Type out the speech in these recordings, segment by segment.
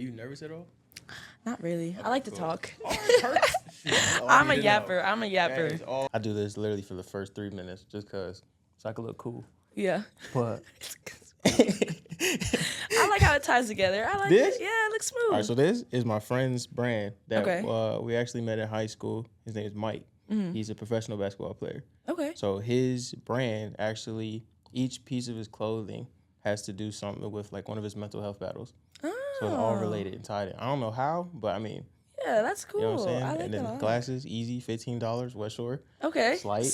Are you nervous at all? Not really. I like to talk. I'm I'm a yapper. I'm a yapper. I do this literally for the first 3 minutes just because it's like a little cool. Yeah. But I like how it ties together. I like This? it. Yeah, it looks smooth. all right, so this is my friend's brand that Okay. we actually met in high school. His name is Mike. Mm-hmm. He's a professional basketball player. Okay. So his brand actually, each piece of his clothing has to do something with like one of his mental health battles. Oh. So it's all related and tied in. I don't know how, but I mean, Yeah, that's cool. you know what I'm saying? I like And that a then lot. glasses, easy, $15, West Shore. Okay. Slight.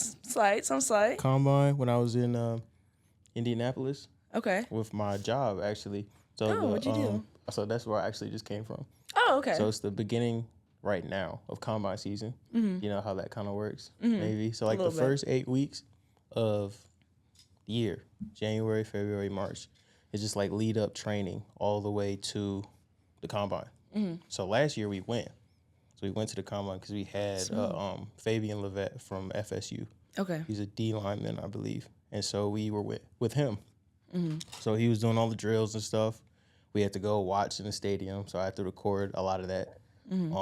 Some slight. Combine when I was in Indianapolis Okay. with my job actually. So Oh, what'd you do? So that's where I actually just came from. Oh, okay. So it's the beginning right now of combine season. Mm-hmm. You know how that kind of works, Mhm. maybe. So like the little bit. first 8 weeks of the year, January, February, March, is just like lead up training all the way to the combine. Mhm. So last year we went. So we went to the combine because we had Fabian Levette from FSU. Okay. He's a D lineman, I believe. And so we were with him. Mm-hmm. So he was doing all the drills and stuff. We had to go watch in the stadium, so I had to record a lot of that. Mm-hmm.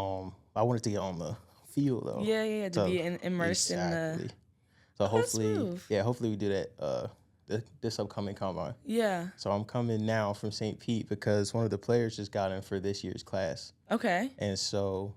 I wanted to get on the field though. Yeah. To So, be immersed in exactly. the. So Oh, that's smooth. hopefully we do that this upcoming combine. Yeah. So I'm coming now from St. Pete because one of the players just got in for this year's class. Okay. And so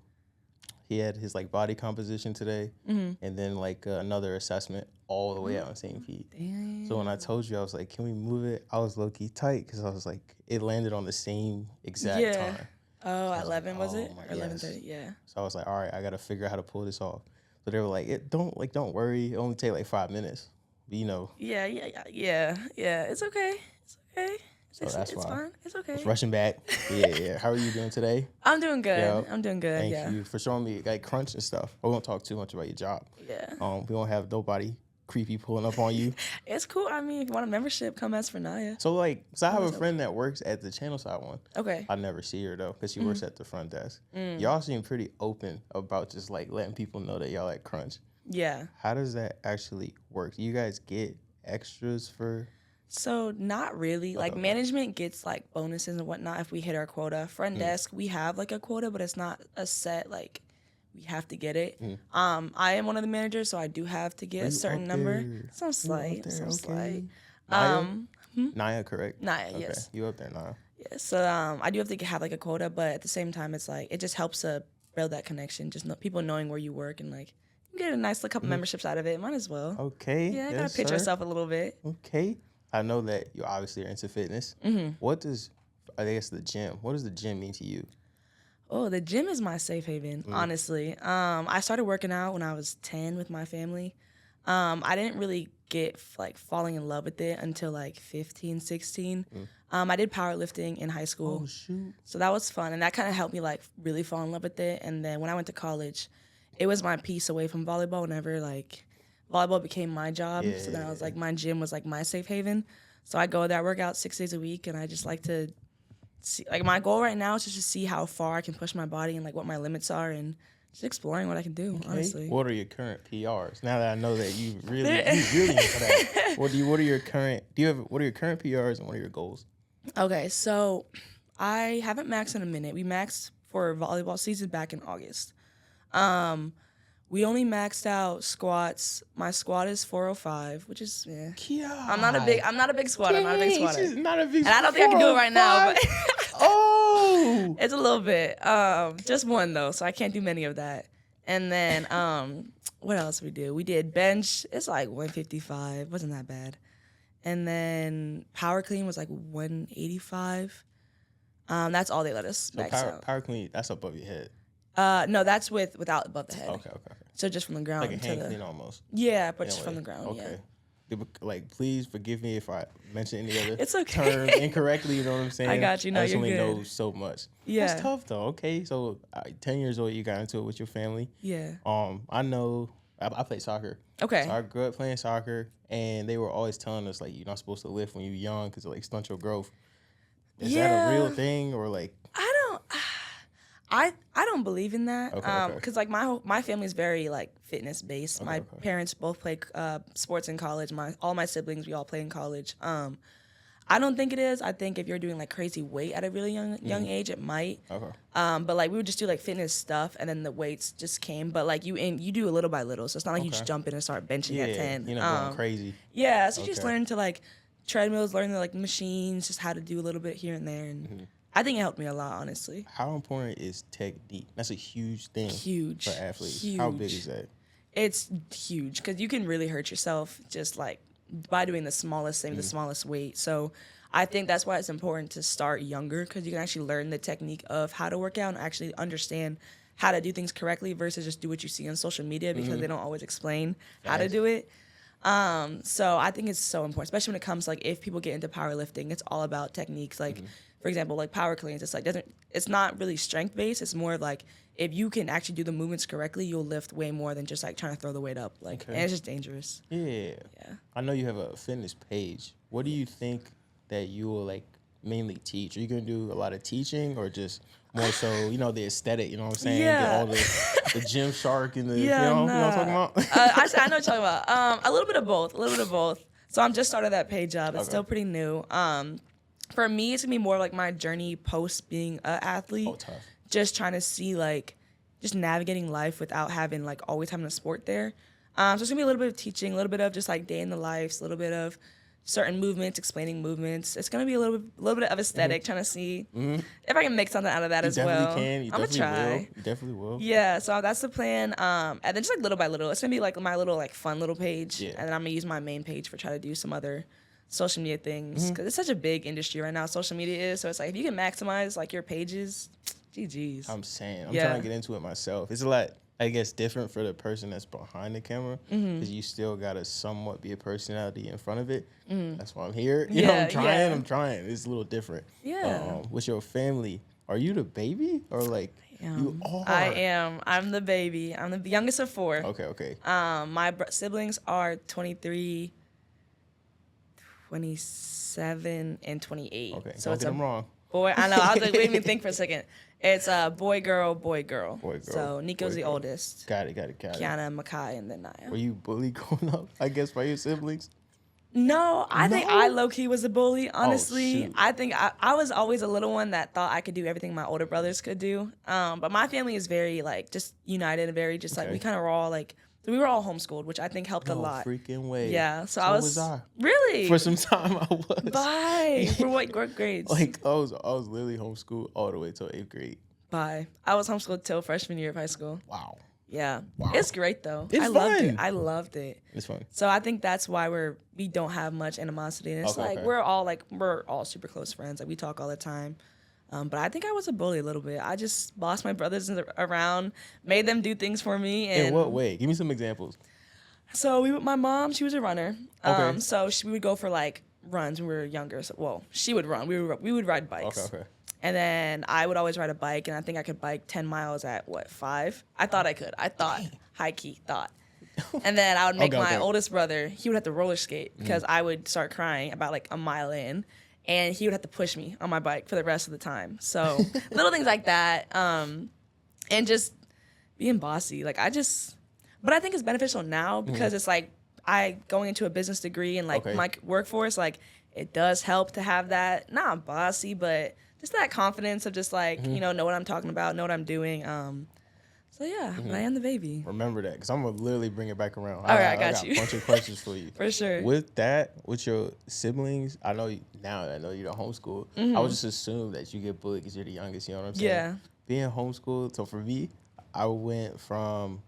he had his like body composition today, Mm-hmm. and then like another assessment all the way out in St. Pete. Damn. So when I told you, I was like, can we move it? I was low-key tight because I was like, it landed on the same exact time. Oh, at 11 was oh it? my- Or 11:30? yes. Yeah. So I was like, all right, I got to figure out how to pull this off. So they were like, don't worry. It only take like 5 minutes. But, you know, Yeah. It's okay. that's It's why. fine. It's okay. it's rushing back. Yeah. How are you doing today? I'm doing good. Yeah. I'm doing good. Thank yeah. you for showing me like crunch and stuff. I won't talk too much about your job. Yeah. We won't have nobody creepy pulling up on you. It's cool. I mean, if you want a membership, come ask for Naiya. So like, I have a That's friend that works at the channel side one. Okay. I never see her though, because she works at the front desk. Y'all seem pretty open about just like letting people know that y'all at Crunch. Yeah. How does that actually work? Do you guys get extras for? So not really. Like management gets like bonuses and whatnot if we hit our quota. Front desk, we have like a quota, but it's not a set like we have to get it. I am one of the managers, so I do have to get a certain number. Some slight. Naiya, correct? Naiya, Okay. yes. You up there, Naiya? Yeah, so I do have to have like a quota, but at the same time, it's like it just helps to build that connection. Just people knowing where you work and like you get a nice little couple memberships out of it. Might as well. Okay. Yeah, I gotta yes, pitch sir. yourself a little bit. Okay. I know that you obviously are into fitness. What does, I guess, the gym? What does the gym mean to you? Oh, the gym is my safe haven, honestly. I started working out when I was 10 with my family. I didn't really get like falling in love with it until like 15, 16. I did powerlifting in high school. Oh, shoot. So that was fun, and that kind of helped me like really fall in love with it. And then when I went to college, it was my piece away from volleyball whenever like volleyball became my job. So then I was like, my gym was like my safe haven. So I go there, I work out 6 days a week, and I just like to see, like my goal right now is just to see how far I can push my body and like what my limits are, and just exploring what I can do, honestly. What are your current PRs? Now that I know that you really into that, what are your current PRs and what are your goals? Okay, so I haven't maxed in a minute. We maxed for volleyball season back in August. We only maxed out squats. My squat is 405, which is I'm not a big squatter. I'm not a big squatter. She's not a big And I don't think I can do it right now, but Oh, it's a little bit. Just one though, so I can't do many of that. And then what else we do? We did bench. It's like 155. Wasn't that bad. And then power clean was like 185. That's all they let us so max out. power clean, that's above your head. No, that's without above the head. Okay. So just from the ground Like a to hand the clean almost. yeah, but in a just from way. the ground. Okay. Yeah. Like, please forgive me if I mention any other It's okay. terms incorrectly. You know what I'm saying? I got you. No, I just you're only good. know so much. Yeah. That's tough though. Okay, so 10 years old, you got into it with your family. Yeah. I know. I played soccer. Okay. So I grew up playing soccer, and they were always telling us like you're not supposed to lift when you're young because it like stunts your growth. Is that a real thing or like? I don't believe in that. Okay. Because like my family is very like fitness based. My parents both played sports in college. All my siblings, we all play in college. I don't think it is. I think if you're doing like crazy weight at a really young age, it might. Okay. But like we would just do like fitness stuff, and then the weights just came. But like you do it little by little, so it's not like you just jump in and start benching at 10. You're not going crazy. Yeah, so you just learn to like treadmills, learn the like machines, just how to do a little bit here and there, and I think it helped me a lot, honestly. How important is technique? That's a huge thing. Huge for athletes. Huge. How big is that? It's huge because you can really hurt yourself just like by doing the smallest thing, the smallest weight. So I think that's why it's important to start younger, because you can actually learn the technique of how to work out and actually understand how to do things correctly versus just do what you see on social media, because they don't always explain how to do it. So I think it's so important, especially when it comes like if people get into powerlifting, it's all about techniques. Like for example, like power cleans, it's not really strength based. It's more like if you can actually do the movements correctly, you'll lift way more than just like trying to throw the weight up. Like, and it's just dangerous. Yeah. I know you have a fitness page. What do you think that you will like mainly teach? Are you gonna do a lot of teaching or just more so, the aesthetic, you know what I'm saying? Yeah. Get all the gym shark and the, you know what I'm talking about? I know what you're talking about. A little bit of both. So I'm just started that page up. It's still pretty new. For me, it's gonna be more like my journey post being an athlete. Oh, tough. Just trying to see like, just navigating life without having like always having a sport there. So it's gonna be a little bit of teaching, a little bit of just like day in the lives, a little bit of certain movements, explaining movements. It's gonna be a little bit of aesthetic, trying to see if I can make something out of that as well. You definitely can. You definitely will. Yeah, so that's the plan. And then just like little by little, it's gonna be like my little like fun little page, and then I'm gonna use my main page for try to do some other social media things, because it's such a big industry right now. Social media is, so it's like if you can maximize like your pages, GG's. I'm saying, I'm trying to get into it myself. It's a lot, I guess, different for the person that's behind the camera, because you still gotta somewhat be a personality in front of it. That's why I'm here. You know, I'm trying. It's a little different. Yeah. With your family, are you the baby or like you are? I am. I'm the baby. I'm the youngest of 4. Okay. My siblings are 23, 27, and 28. Okay, so don't it's get them wrong. Boy, I know. I was like, wait, let me think for a second. It's boy, girl, boy, girl. Boy, girl. So Nico's the oldest. Got it. Kiana, Makai, and then Naiya. Were you bullied growing up, I guess, by your siblings? No, I think I low-key was a bully, honestly. shoot. I think I was always a little one that thought I could do everything my older brothers could do. But my family is very, like, just united, very just, like, we kind of were all, like, we were all homeschooled, which I think helped a lot. Freaking way. Yeah, so I was I. Really? For some time, I was. Bye. For what grades? Like, I was literally homeschooled all the way till 8th grade. Bye. I was homeschooled till freshman year of high school. Wow. Yeah. Wow. It's great, though. It's fun. I loved it. It's fun. So I think that's why we don't have much animosity. And it's we're all super close friends. Like, we talk all the time. But I think I was a bully a little bit. I just bossed my brothers around, made them do things for me. And in what way? Give me some examples. So my mom, she was a runner. Okay. So we would go for like runs when we were younger. So, well, she would run. We would ride bikes. Okay. And then I would always ride a bike, and I think I could bike 10 miles at 5? I thought I could. High key thought. And then I would make my oldest brother, he would have to roller skate because I would start crying about like a mile in. And he would have to push me on my bike for the rest of the time. So little things like that. And just being bossy. But I think it's beneficial now because it's like going into a business degree and like my workforce, like it does help to have that, not bossy, but just that confidence of just like, know what I'm talking about, know what I'm doing. So yeah, I am the baby. Remember that, because I'm going to literally bring it back around. All right, I got you. A bunch of questions for you. For sure. With your siblings, I know you don't homeschool. I would just assume that you get bullied because you're the youngest, you know what I'm saying? Yeah. Being homeschooled, so for me, I went from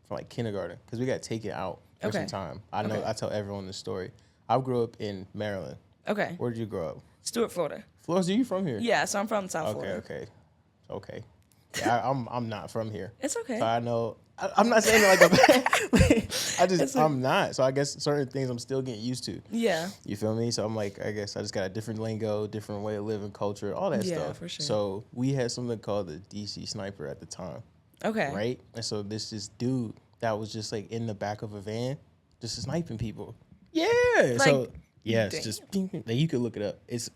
like kindergarten, because we got taken out for some time. I tell everyone this story. I grew up in Maryland. Okay. Where did you grow up? Stuart, Florida. Florida, are you from here? Yeah, so I'm from South Florida. Okay. Yeah, I'm not from here. It's okay. So I know. I'm not saying it like I'm not. So I guess certain things I'm still getting used to. Yeah. You feel me? So I'm like, I guess I just got a different lingo, different way of living, culture, all that stuff. Yeah, for sure. So we had something called the DC Sniper at the time. Okay. Right? And so this dude that was just like in the back of a van, just sniping people. Yeah. Like, so yes, dang. Just you could look it up. It's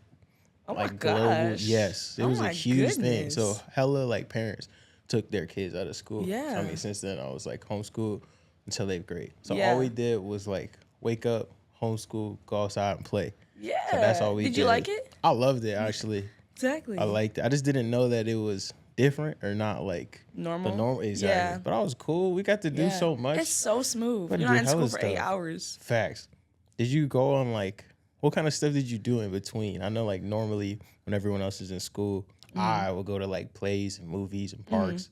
like global. Yes. It was a huge thing. So hella like parents took their kids out of school. Yeah. So, I mean, since then I was like homeschooled until 8th grade. So all we did was like wake up, homeschool, go outside and play. Yeah. So that's all we did. Did you like it? I loved it, actually. Exactly. I liked it. I just didn't know that it was different or not like normal. The normal, exactly. Yeah. But I was cool. We got to do so much. It's so smooth. You're not in school for 8 hours. Facts. Did you go on like, what kind of stuff did you do in between? I know like normally when everyone else is in school, I will go to like plays and movies and parks.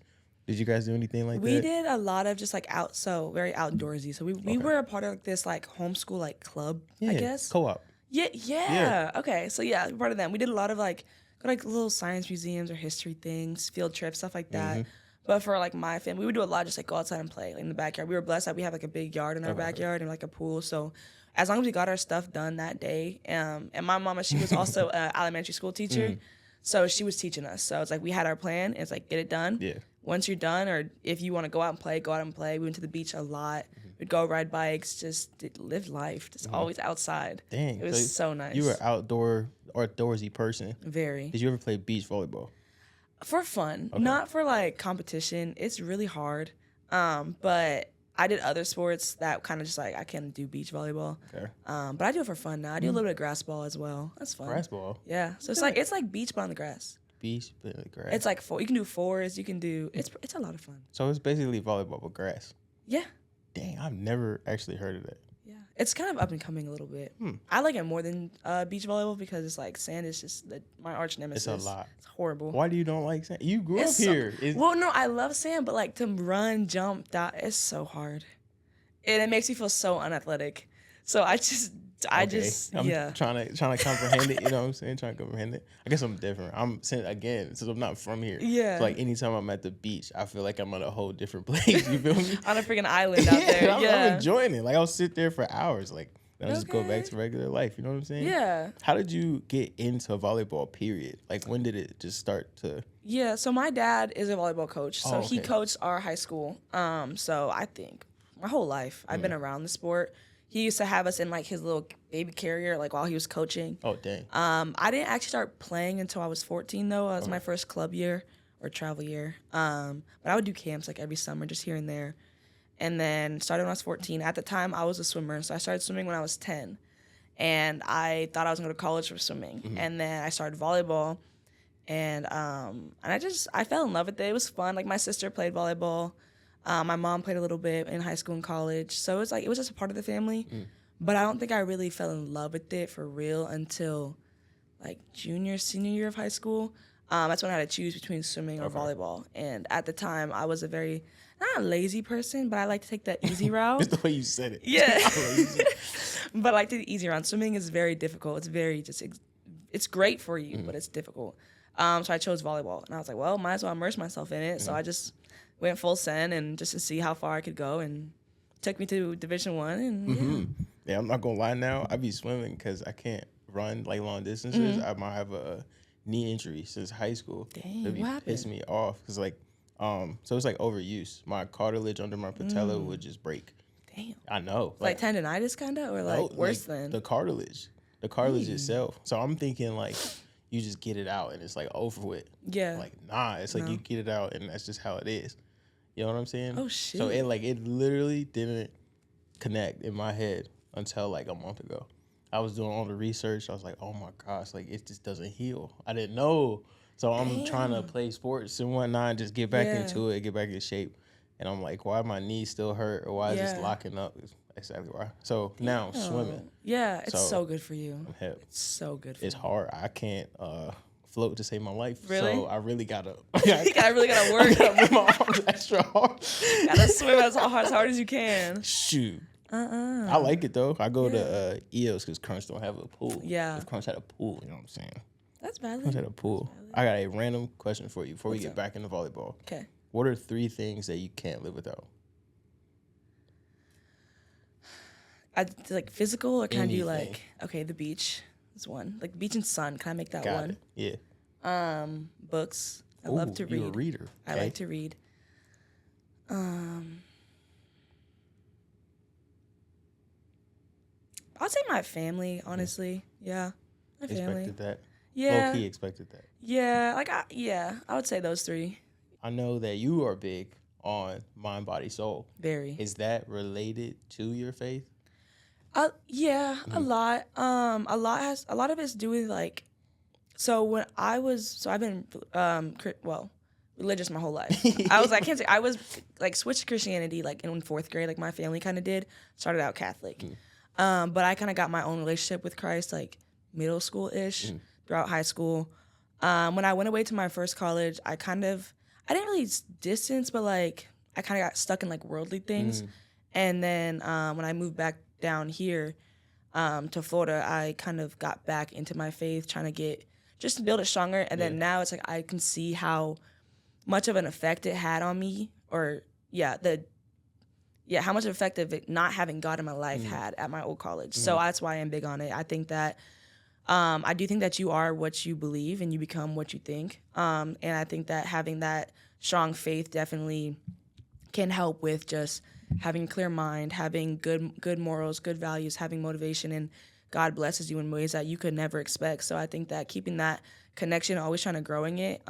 Did you guys do anything like that? We did a lot of just like very outdoorsy. So we were a part of like this like homeschool like club, I guess. Co-op. Yeah. Okay. So yeah, we're part of them. We did a lot of like go to like little science museums or history things, field trips, stuff like that. But for like my family, we would do a lot just like go outside and play like, in the backyard. We were blessed that we have like a big yard in our backyard and like a pool. So as long as we got our stuff done that day, and my mama, she was also an elementary school teacher. So she was teaching us. So it's like we had our plan. It's like get it done. Yeah. Once you're done, or if you want to go out and play, go out and play. We went to the beach a lot. We'd go ride bikes, just live life, just always outside. Dang. It was so nice. You were outdoorsy person. Very. Did you ever play beach volleyball? For fun, not for like competition. It's really hard. But I did other sports that kind of just like I can't do beach volleyball. Okay. But I do it for fun now. I do a little bit of grass ball as well. That's fun. Grass ball. Yeah. So it's like beach but on the grass. Beach but on the grass. It's like you can do fours. You can do it's a lot of fun. So it's basically volleyball with grass. Yeah. Dang, I've never actually heard of that. Yeah, it's kind of up and coming a little bit. I like it more than beach volleyball because it's like sand is just my arch nemesis. It's a lot. It's horrible. Why do you don't like sand? You grew up here. Well, no, I love sand, but like to run, jump, dive, it's so hard. And it makes me feel so unathletic. So I'm trying to comprehend it. You know what I'm saying? Trying to comprehend it. I guess I'm different. Since I'm not from here. Yeah. So like anytime I'm at the beach, I feel like I'm on a whole different place. You feel me? On a freaking island out there. I'm enjoying it. Like I'll sit there for hours. Like I'll just go back to regular life. You know what I'm saying? Yeah. How did you get into volleyball? Period. Like when did it just start to? Yeah. So my dad is a volleyball coach. So he coached our high school. So I think my whole life I've been around the sport. He used to have us in like his little baby carrier, like while he was coaching. Oh dang! I didn't actually start playing until I was 14, though. That was my first club year or travel year. But I would do camps like every summer, just here and there. And then started when I was 14. At the time, I was a swimmer, so I started swimming when I was 10. And I thought I was going to go to college for swimming. And then I started volleyball, and I fell in love with it. It was fun. Like my sister played volleyball. My mom played a little bit in high school and college. So it was just a part of the family. But I don't think I really fell in love with it for real until like senior year of high school. That's when I had to choose between swimming or volleyball. And at the time, I was not a lazy person, but I like to take the easy route. That's the way you said it. Yeah. But I like to take the easy route. Swimming is very difficult. It's very it's great for you, but it's difficult. So I chose volleyball. And I was like, well, might as well immerse myself in it. So I just went full send and just to see how far I could go, and took me to Division I. And yeah, I'm not gonna lie. Now I be swimming because I can't run like long distances. I might have a knee injury since high school. Dang, what happened? Pissed me off because like so it's like overuse. My cartilage under my patella would just break. Damn. I know. Like tendonitis kind of, or like worse than the cartilage itself. So I'm thinking like you just get it out and it's like over with. Yeah. Like nah, it's like you get it out and that's just how it is. You know what I'm saying? Oh shit. So it literally didn't connect in my head until like a month ago. I was doing all the research. I was like, oh my gosh, like it just doesn't heal. I didn't know. So I'm trying to play sports and whatnot, and just get back into it, get back in shape. And I'm like, why my knees still hurt or why is this locking up? It's exactly why. So now swimming. Yeah, it's so good for you. I'm hip. It's so good for you. It's hard. I can't float to save my life. Really? So I really gotta I really gotta work. I gotta move my arms extra hard. Gotta swim as hard as you can. Shoot. I like it though. I go to EOS because Crunch don't have a pool. Yeah. If Crunch had a pool, you know what I'm saying? That's valid. Crunch had a pool. I got a random question for you before we get back into volleyball. Okay. What are 3 things that you can't live without? Like physical, or can I do like the beach is one. Like beach and sun. Can I make that one? It. Yeah. Books. I love to read. You're a reader. I like to read. I'll say my family, honestly. Yeah. My family. Expected that. Yeah. Low-key expected that. Yeah. I would say those 3. I know that you are big on mind, body, soul. Very. Is that related to your faith? Yeah, a lot. A lot of it's to do with like. So I've been religious my whole life. I can't say I was like switched to Christianity like in 4th grade, like my family kind of did. Started out Catholic, but I kind of got my own relationship with Christ like middle school ish, throughout high school. When I went away to my first college, I didn't really distance, but like I kind of got stuck in like worldly things. And then when I moved back down here to Florida, I kind of got back into my faith, trying to just build it stronger. And then now it's like I can see how much of an effect it had on me, or how much of an effect of it not having God in my life had at my old college. So that's why I'm big on it. I think that I do think that you are what you believe and you become what you think. And I think that having that strong faith definitely can help with just having a clear mind, having good morals, good values, having motivation, and God blesses you in ways that you could never expect. So I think that keeping that connection, always trying to growing it,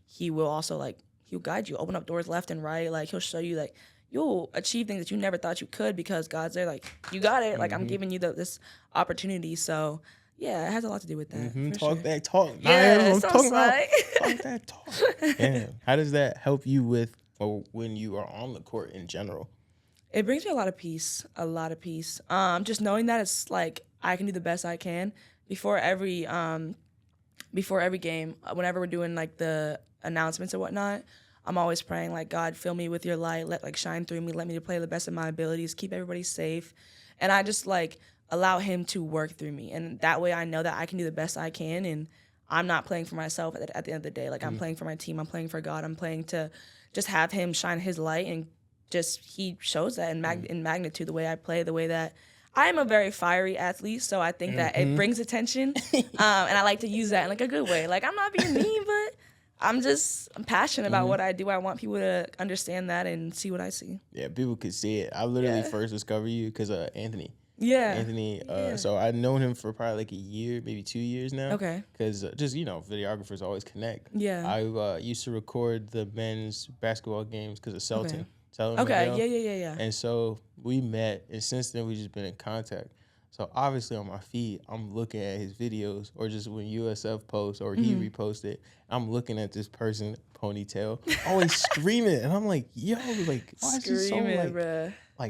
he will also he'll guide you, open up doors left and right. Like he'll show you like you'll achieve things that you never thought you could because God's there. Like you got it. Like I'm giving you this opportunity. So yeah, it has a lot to do with that. Talk that talk. Yeah, talk that talk. Damn. How does that help you with or when you are on the court in general? It brings me a lot of peace. Just knowing that it's like I can do the best I can before every game. Whenever we're doing like the announcements and whatnot, I'm always praying like, God, fill me with your light. Let shine through me. Let me play the best of my abilities. Keep everybody safe, and I just allow him to work through me, and that way I know that I can do the best I can, and I'm not playing for myself at the end of the day. Like I'm playing for my team. I'm playing for God. I'm playing to just have him shine his light, and just he shows that in magnitude, the way I play, the way that I'm a very fiery athlete, so I think that it brings attention, and I like to use that in like a good way. Like I'm not being mean, but I'm passionate about what I do. I want people to understand that and see what I see. Yeah, people could see it. I literally first discovered you because of Anthony. Yeah. Anthony, so I've known him for probably like a year, maybe 2 years now. Okay. Because just, videographers always connect. Yeah. I used to record the men's basketball games because of Sawtelle. Okay, yeah. And so we met, and since then we've just been in contact. So obviously on my feed, I'm looking at his videos, or just when USF posts or he reposted, I'm looking at this person, ponytail, always screaming. And I'm like, yo, like, why is he so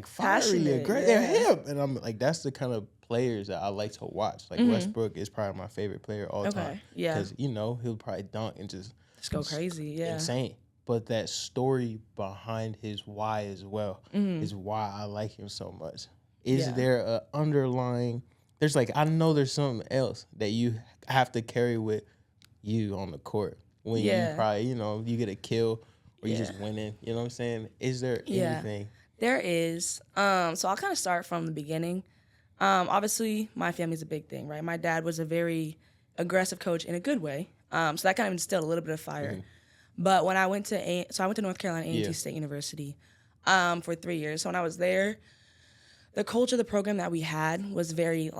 fiery, great? They're him. And I'm like, that's the kind of players that I like to watch. Like Westbrook is probably my favorite player all time. Yeah. Because, he'll probably dunk and just go crazy. Yeah. Insane. But that story behind his why as well is why I like him so much. Is there a underlying, I know there's something else that you have to carry with you on the court when you probably, you get a kill or you just winning, you know what I'm saying? Is there anything? There is. So I'll kind of start from the beginning. Obviously, my family's a big thing, right? My dad was a very aggressive coach in a good way. So that kind of instilled a little bit of fire. But when I went to North Carolina A&T State University for 3 years. So when I was there, the culture, the program that we had was very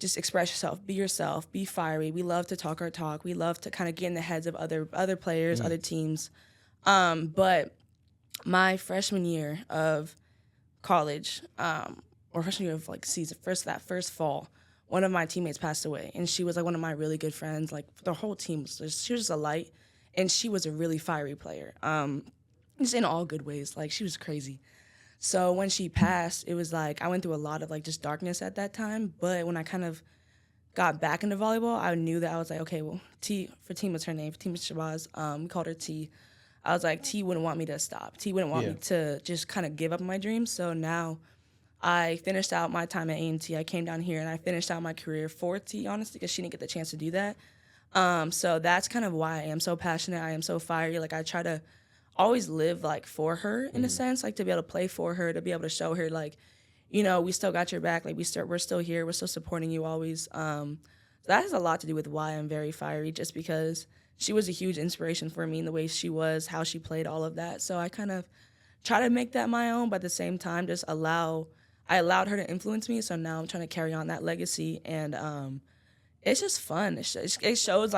just express yourself, be yourself, be fiery. We love to talk our talk. We love to kind of get in the heads of other players, other teams. But my freshman year of college, or freshman year of season, that first fall, one of my teammates passed away, and she was one of my really good friends. The whole team she was just a light. And she was a really fiery player, just in all good ways. She was crazy. So when she passed, it was I went through a lot of just darkness at that time. But when I kind of got back into volleyball, I knew that I was okay, well, T was her name. Fatima Shabazz, we called her T. I was T wouldn't want me to stop. T wouldn't want me to just kind of give up on my dreams. So now I finished out my time at A&T. I came down here and I finished out my career for T, honestly, because she didn't get the chance to do that. So that's kind of why I am so passionate. I am so fiery. I try to always live for her in a sense, to be able to play for her, to be able to show her we still got your back. We're still here. We're still supporting you always. So that has a lot to do with why I'm very fiery, just because she was a huge inspiration for me in the way she was, how she played, all of that. So I kind of try to make that my own, but at the same time, I allowed her to influence me. So now I'm trying to carry on that legacy, and it's just fun. It shows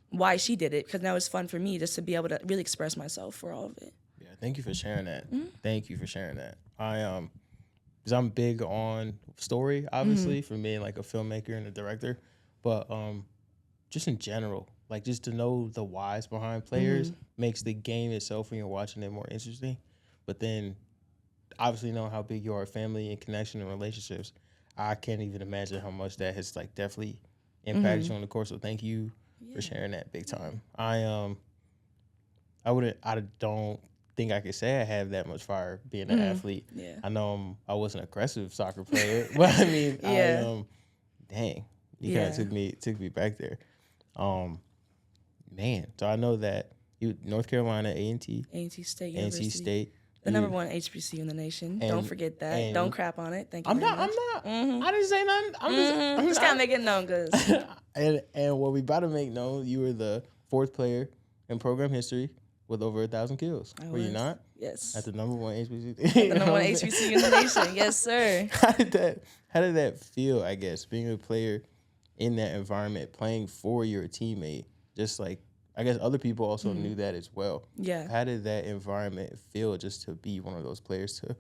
why she did it, because now it's fun for me just to be able to really express myself for all of it. Yeah, thank you for sharing that. Thank you for sharing that. because I'm big on story, obviously, from being like a filmmaker and a director, but just in general, like just to know the whys behind players makes the game itself when you're watching it more interesting. But then obviously knowing how big you are, family and connection and relationships, I can't even imagine how much that has like definitely impacted you on the course. So thank you for sharing that big time. I don't think I could say I have that much fire being an athlete. Yeah. I know I was an aggressive soccer player, but I mean, dang, you kind of took me back there. Man, so I know that you North Carolina, A&T State University. A&T State. The number one HBCU in the nation. Don't forget that. Don't crap on it. Thank you. I'm not. I didn't say nothing. I'm just gotta make it known, cause. and what we about to make known, you were the 4th player in program history with over 1,000 kills. Were you not? Yes. At the number one HBCU. The number one HBCU in the nation. Yes, sir. How did that feel? I guess being a player in that environment, playing for your teammate, just like. I guess other people also knew that as well. Yeah. How did that environment feel just to be one of those players to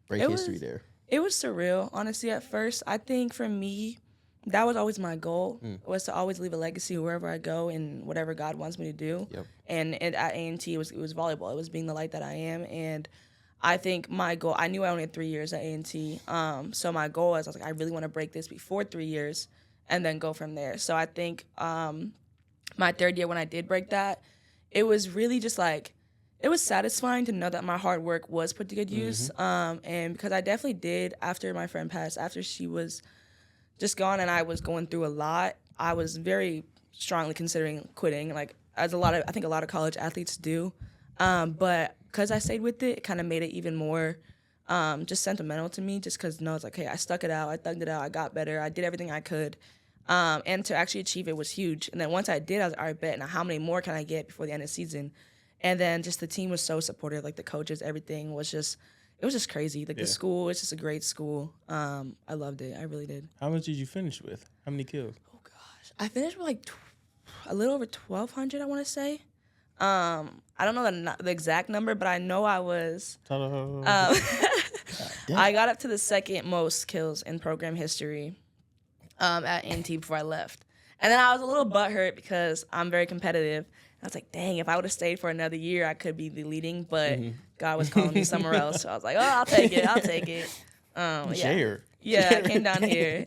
break history there? It was surreal, honestly, at first. I think for me, that was always my goal, was to always leave a legacy wherever I go and whatever God wants me to do. Yep. And at A&T, it was volleyball. It was being the light that I am. And I think my goal, I knew I only had 3 years at A&T. So my goal was, I was like, I really want to break this before 3 years and then go from there. So I think... my 3rd year when I did break that, it was really just like, it was satisfying to know that my hard work was put to good use. And because I definitely did, after my friend passed, after she was just gone and I was going through a lot, I was very strongly considering quitting, like as I think a lot of college athletes do. But because I stayed with it, it kind of made it even more just sentimental to me, just because, it's like, hey, I stuck it out, I thugged it out, I got better, I did everything I could. And to actually achieve it was huge. And then once I did, I was like, all right, bet. Now, how many more can I get before the end of the season? And then just the team was so supportive, like the coaches, everything was just, it was just crazy. Like the school, it's just a great school. I loved it. I really did. How much did you finish with? How many kills? Oh, gosh. I finished with like a little over 1,200, I want to say. I don't know the exact number, but I know I was. I got up to the 2nd most kills in program history. At A&T before I left. And then I was a little butthurt because I'm very competitive. I was like, dang, if I would have stayed for another year, I could be the leading, but God was calling me somewhere else. So I was like, oh, I'll take it. Yeah, I came down here.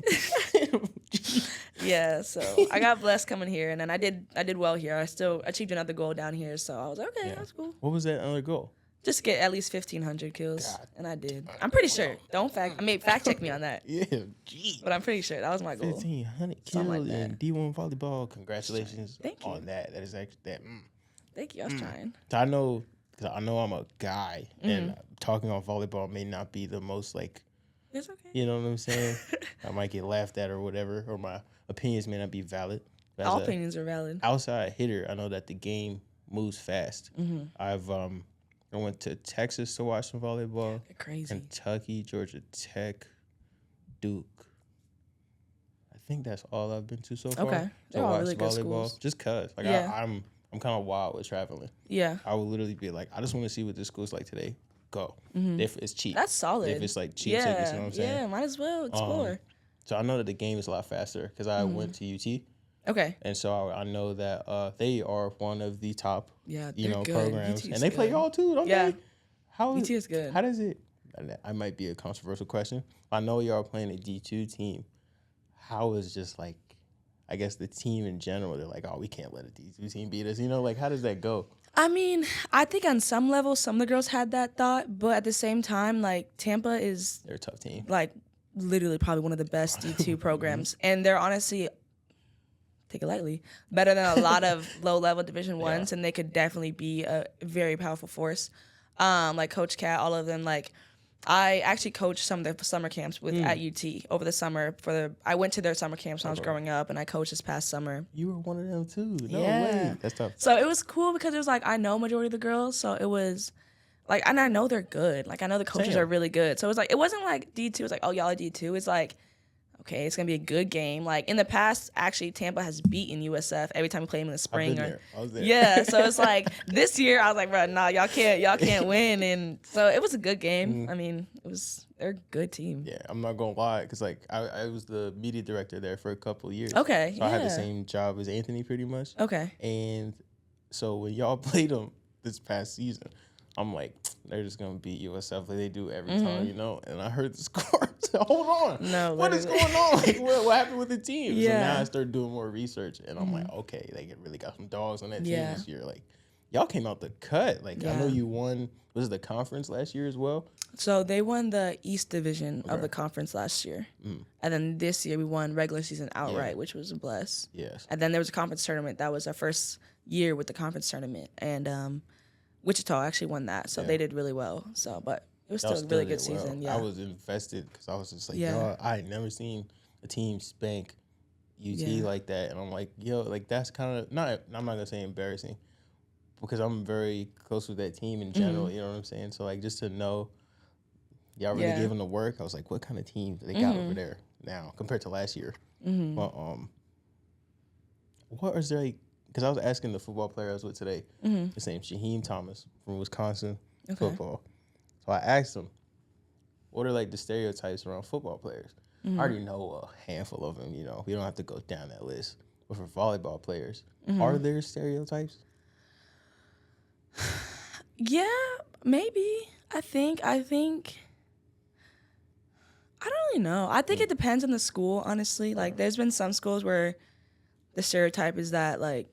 Yeah, so I got blessed coming here, and then I did well here. I still achieved another goal down here, so I was like, okay, that's cool. What was that other goal? Just get at least 1,500 kills, and I did. I'm pretty sure. Fact check me on that. Yeah, geez. But I'm pretty sure that was my goal. 1,500 kills like in D1 volleyball. Congratulations on that. That is actually that. Thank you. I was trying. So I know, because I know I'm a guy, and talking on volleyball may not be the most like. It's okay. You know what I'm saying? I might get laughed at or whatever, or my opinions may not be valid. All opinions are valid. Outside hitter, I know that the game moves fast. I went to Texas to watch some volleyball. They're crazy. Kentucky, Georgia Tech, Duke. I think that's all I've been to so far. Okay. They're all really good schools. Just cause. Like I'm kind of wild with traveling. Yeah. I would literally be like, I just want to see what this school's like today. Go. If it's cheap. That's solid. If it's like cheap tickets, you know what I'm saying? Yeah, might as well explore. So I know that the game is a lot faster because I went to UT. Okay. And so I know that they are one of the top, good. programs, UT's and they play y'all too, don't they? UT is good. How does it? I might be a controversial question. I know y'all playing a D2 team. How is just like, I guess the team in general? They're like, oh, we can't let a D2 team beat us. Like how does that go? I mean, I think on some level, some of the girls had that thought, but at the same time, like Tampa is, they're a tough team. Like literally, probably one of the best D2 programs, and they're honestly. Take it lightly, better than a lot of low-level Division I's, and they could definitely be a very powerful force. Like Coach Cat, all of them. Like, I actually coached some of the summer camps at UT over the summer. I went to their summer camps when I was growing up, and I coached this past summer. You were one of them too. No way. That's tough. So it was cool because it was like I know majority of the girls, so it was like, and I know they're good. Like I know the coaches are really good. So it was like it wasn't like D2. It was like, oh, y'all are D2. It's like. Okay, it's gonna be a good game. Like in the past, actually, Tampa has beaten USF every time we play them in the spring. I was there. Yeah, so it's like this year I was like, bro, nah, y'all can't win, and so it was a good game. I mean, they're a good team. Yeah, I'm not gonna lie, because like I was the media director there for a couple of years. Okay, so I had the same job as Anthony pretty much. Okay. And so when y'all played them this past season, I'm like, they're just gonna beat USF like they do every time, you know. And I heard the score. I said, hold on, no, what is going on? Like, what happened with the team? Yeah. So now I started doing more research, and I'm like, okay, they really got some dogs on that team this year. Like, y'all came out the cut. Like, I know you won. Was it the conference last year as well? So they won the East Division of the conference last year. And then this year we won regular season outright, which was a bless. Yes. And then there was a conference tournament. That was our first year with the conference tournament. And Wichita actually won that. So they did really well. So, but it was still a really good season. Yeah. I was invested because I was just like, yo, I had never seen a team spank UT like that. And I'm like, yo, like that's kind of, I'm not going to say embarrassing because I'm very close with that team in general. You know what I'm saying? So like just to know y'all really gave them the work. I was like, what kind of team do they got over there now compared to last year? But what is there like? Because I was asking the football player I was with today. His name's Shaheem Thomas from Wisconsin football. So I asked him, what are like the stereotypes around football players? I already know a handful of them. You know, we don't have to go down that list. But for volleyball players, are there stereotypes? Yeah, maybe. I think. I don't really know. I think it depends on the school, honestly. Like, there's been some schools where the stereotype is that, like,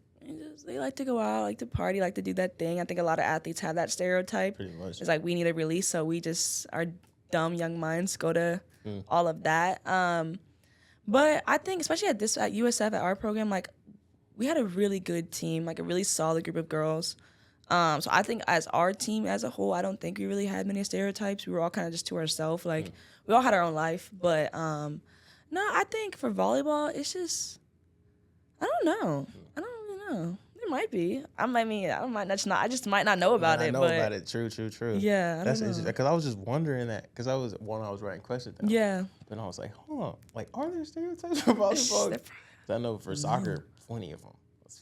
they like to go out, like to party, like to do that thing. I think a lot of athletes have that stereotype. Pretty much. It's like, we need a release, so we just, our dumb young minds go to all of that. But I think, especially at USF, at our program, like, we had a really good team, like a really solid group of girls. So I think as our team as a whole, I don't think we really had many stereotypes. We were all kind of just to ourselves. Like, we all had our own life. But, no, I think for volleyball, it's just, I don't know. I don't really know. There might be. I just might not know about it. I know about it. True. Yeah, that's interesting. Because I was just wondering that. Because I was writing questions down. Yeah. Then I was like, hold on. Like, are there stereotypes for volleyball? I know for soccer, plenty of them.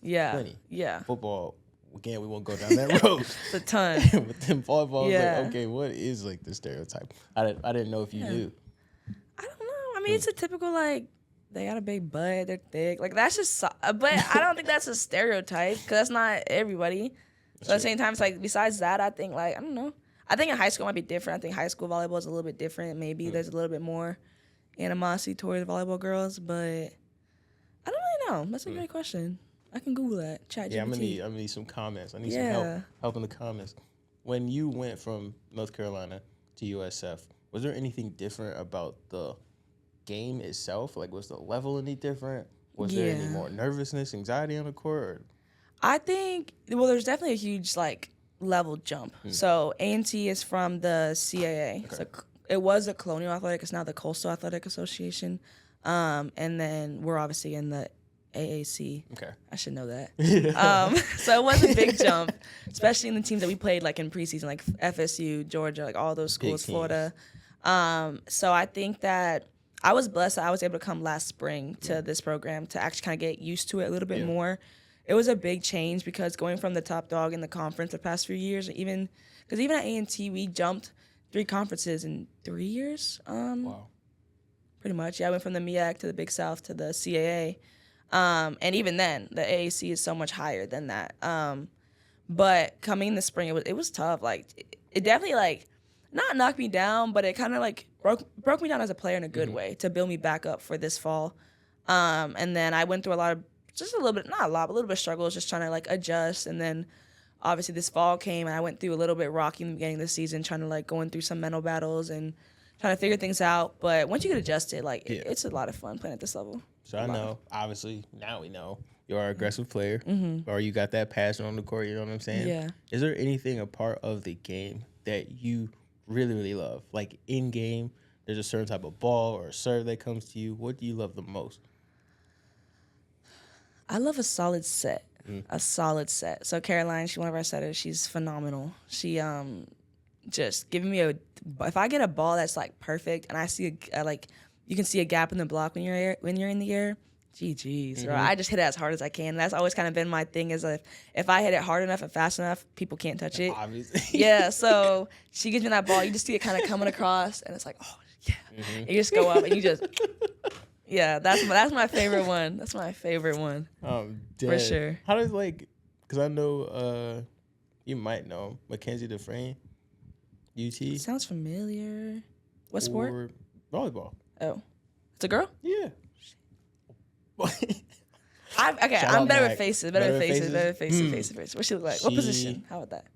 Plenty. Yeah. Football, again, we won't go down that road. It's a ton. But then volleyball, like, okay, what is like the stereotype? I didn't know if you knew. I don't know. I mean, it's a typical, like, they got a big butt, they're thick. Like, that's just, but I don't think that's a stereotype because that's not everybody. So at the same time, it's like, besides that, I think, like, I don't know. I think in high school it might be different. I think high school volleyball is a little bit different. Maybe there's a little bit more animosity towards volleyball girls, but I don't really know. That's a great question. I can Google that. ChatGPT. Yeah, I'm gonna need some comments. I need some help in the comments. When you went from North Carolina to USF, was there anything different about the game itself? Like, was the level any different? Was there any more nervousness, anxiety on the court? Or? I think, well, there's definitely a huge, like, level jump. So A&T is from the CAA. Okay. So it was the Colonial Athletic. It's now the Coastal Athletic Association. And then we're obviously in the AAC. Okay. I should know that. So it was a big jump, especially in the teams that we played, like, in preseason, like FSU, Georgia, like all those schools, Florida. So I think that I was blessed that I was able to come last spring to this program to actually kind of get used to it a little bit more. It was a big change because going from the top dog in the conference the past few years, even at A&T, we jumped 3 conferences in 3 years. Wow. Pretty much. Yeah, I went from the MEAC to the Big South to the CAA. And even then, the AAC is so much higher than that. But coming in the spring, it was tough. Like, it definitely, like, not knocked me down, but it kind of, like, broke me down as a player in a good way to build me back up for this fall. And then I went through a lot of, just a little bit, not a lot, but a little bit of struggles, just trying to, like, adjust. And then, obviously, this fall came, and I went through a little bit rocky in the beginning of the season, trying to, like, going through some mental battles and trying to figure things out. But once you get adjusted, like, it's a lot of fun playing at this level. So I know, obviously, now we know you're an aggressive player, or you got that passion on the court, you know what I'm saying? Yeah. Is there anything a part of the game that you really, really love? Like, in-game, there's a certain type of ball or serve that comes to you. What do you love the most? I love a solid set. A solid set. So Caroline, she's one of our setters. She's phenomenal. She just giving me if I get a ball that's, like, perfect and I see like, you can see a gap in the block when you're in the air, GG's, bro. I just hit it as hard as I can. That's always kind of been my thing is if I hit it hard enough and fast enough, people can't touch it. Obviously. Yeah, so she gives me that ball. You just see it kind of coming across, and it's like, oh, yeah. You just go up, and you just, yeah, that's my favorite one. That's my favorite one. For sure. How does, like, because I know you might know Mackenzie Dufresne, UT. Sounds familiar. What sport? Or volleyball. Oh. It's a girl? Yeah. I'm better with faces. Better with faces. What she look like? What position? How about that?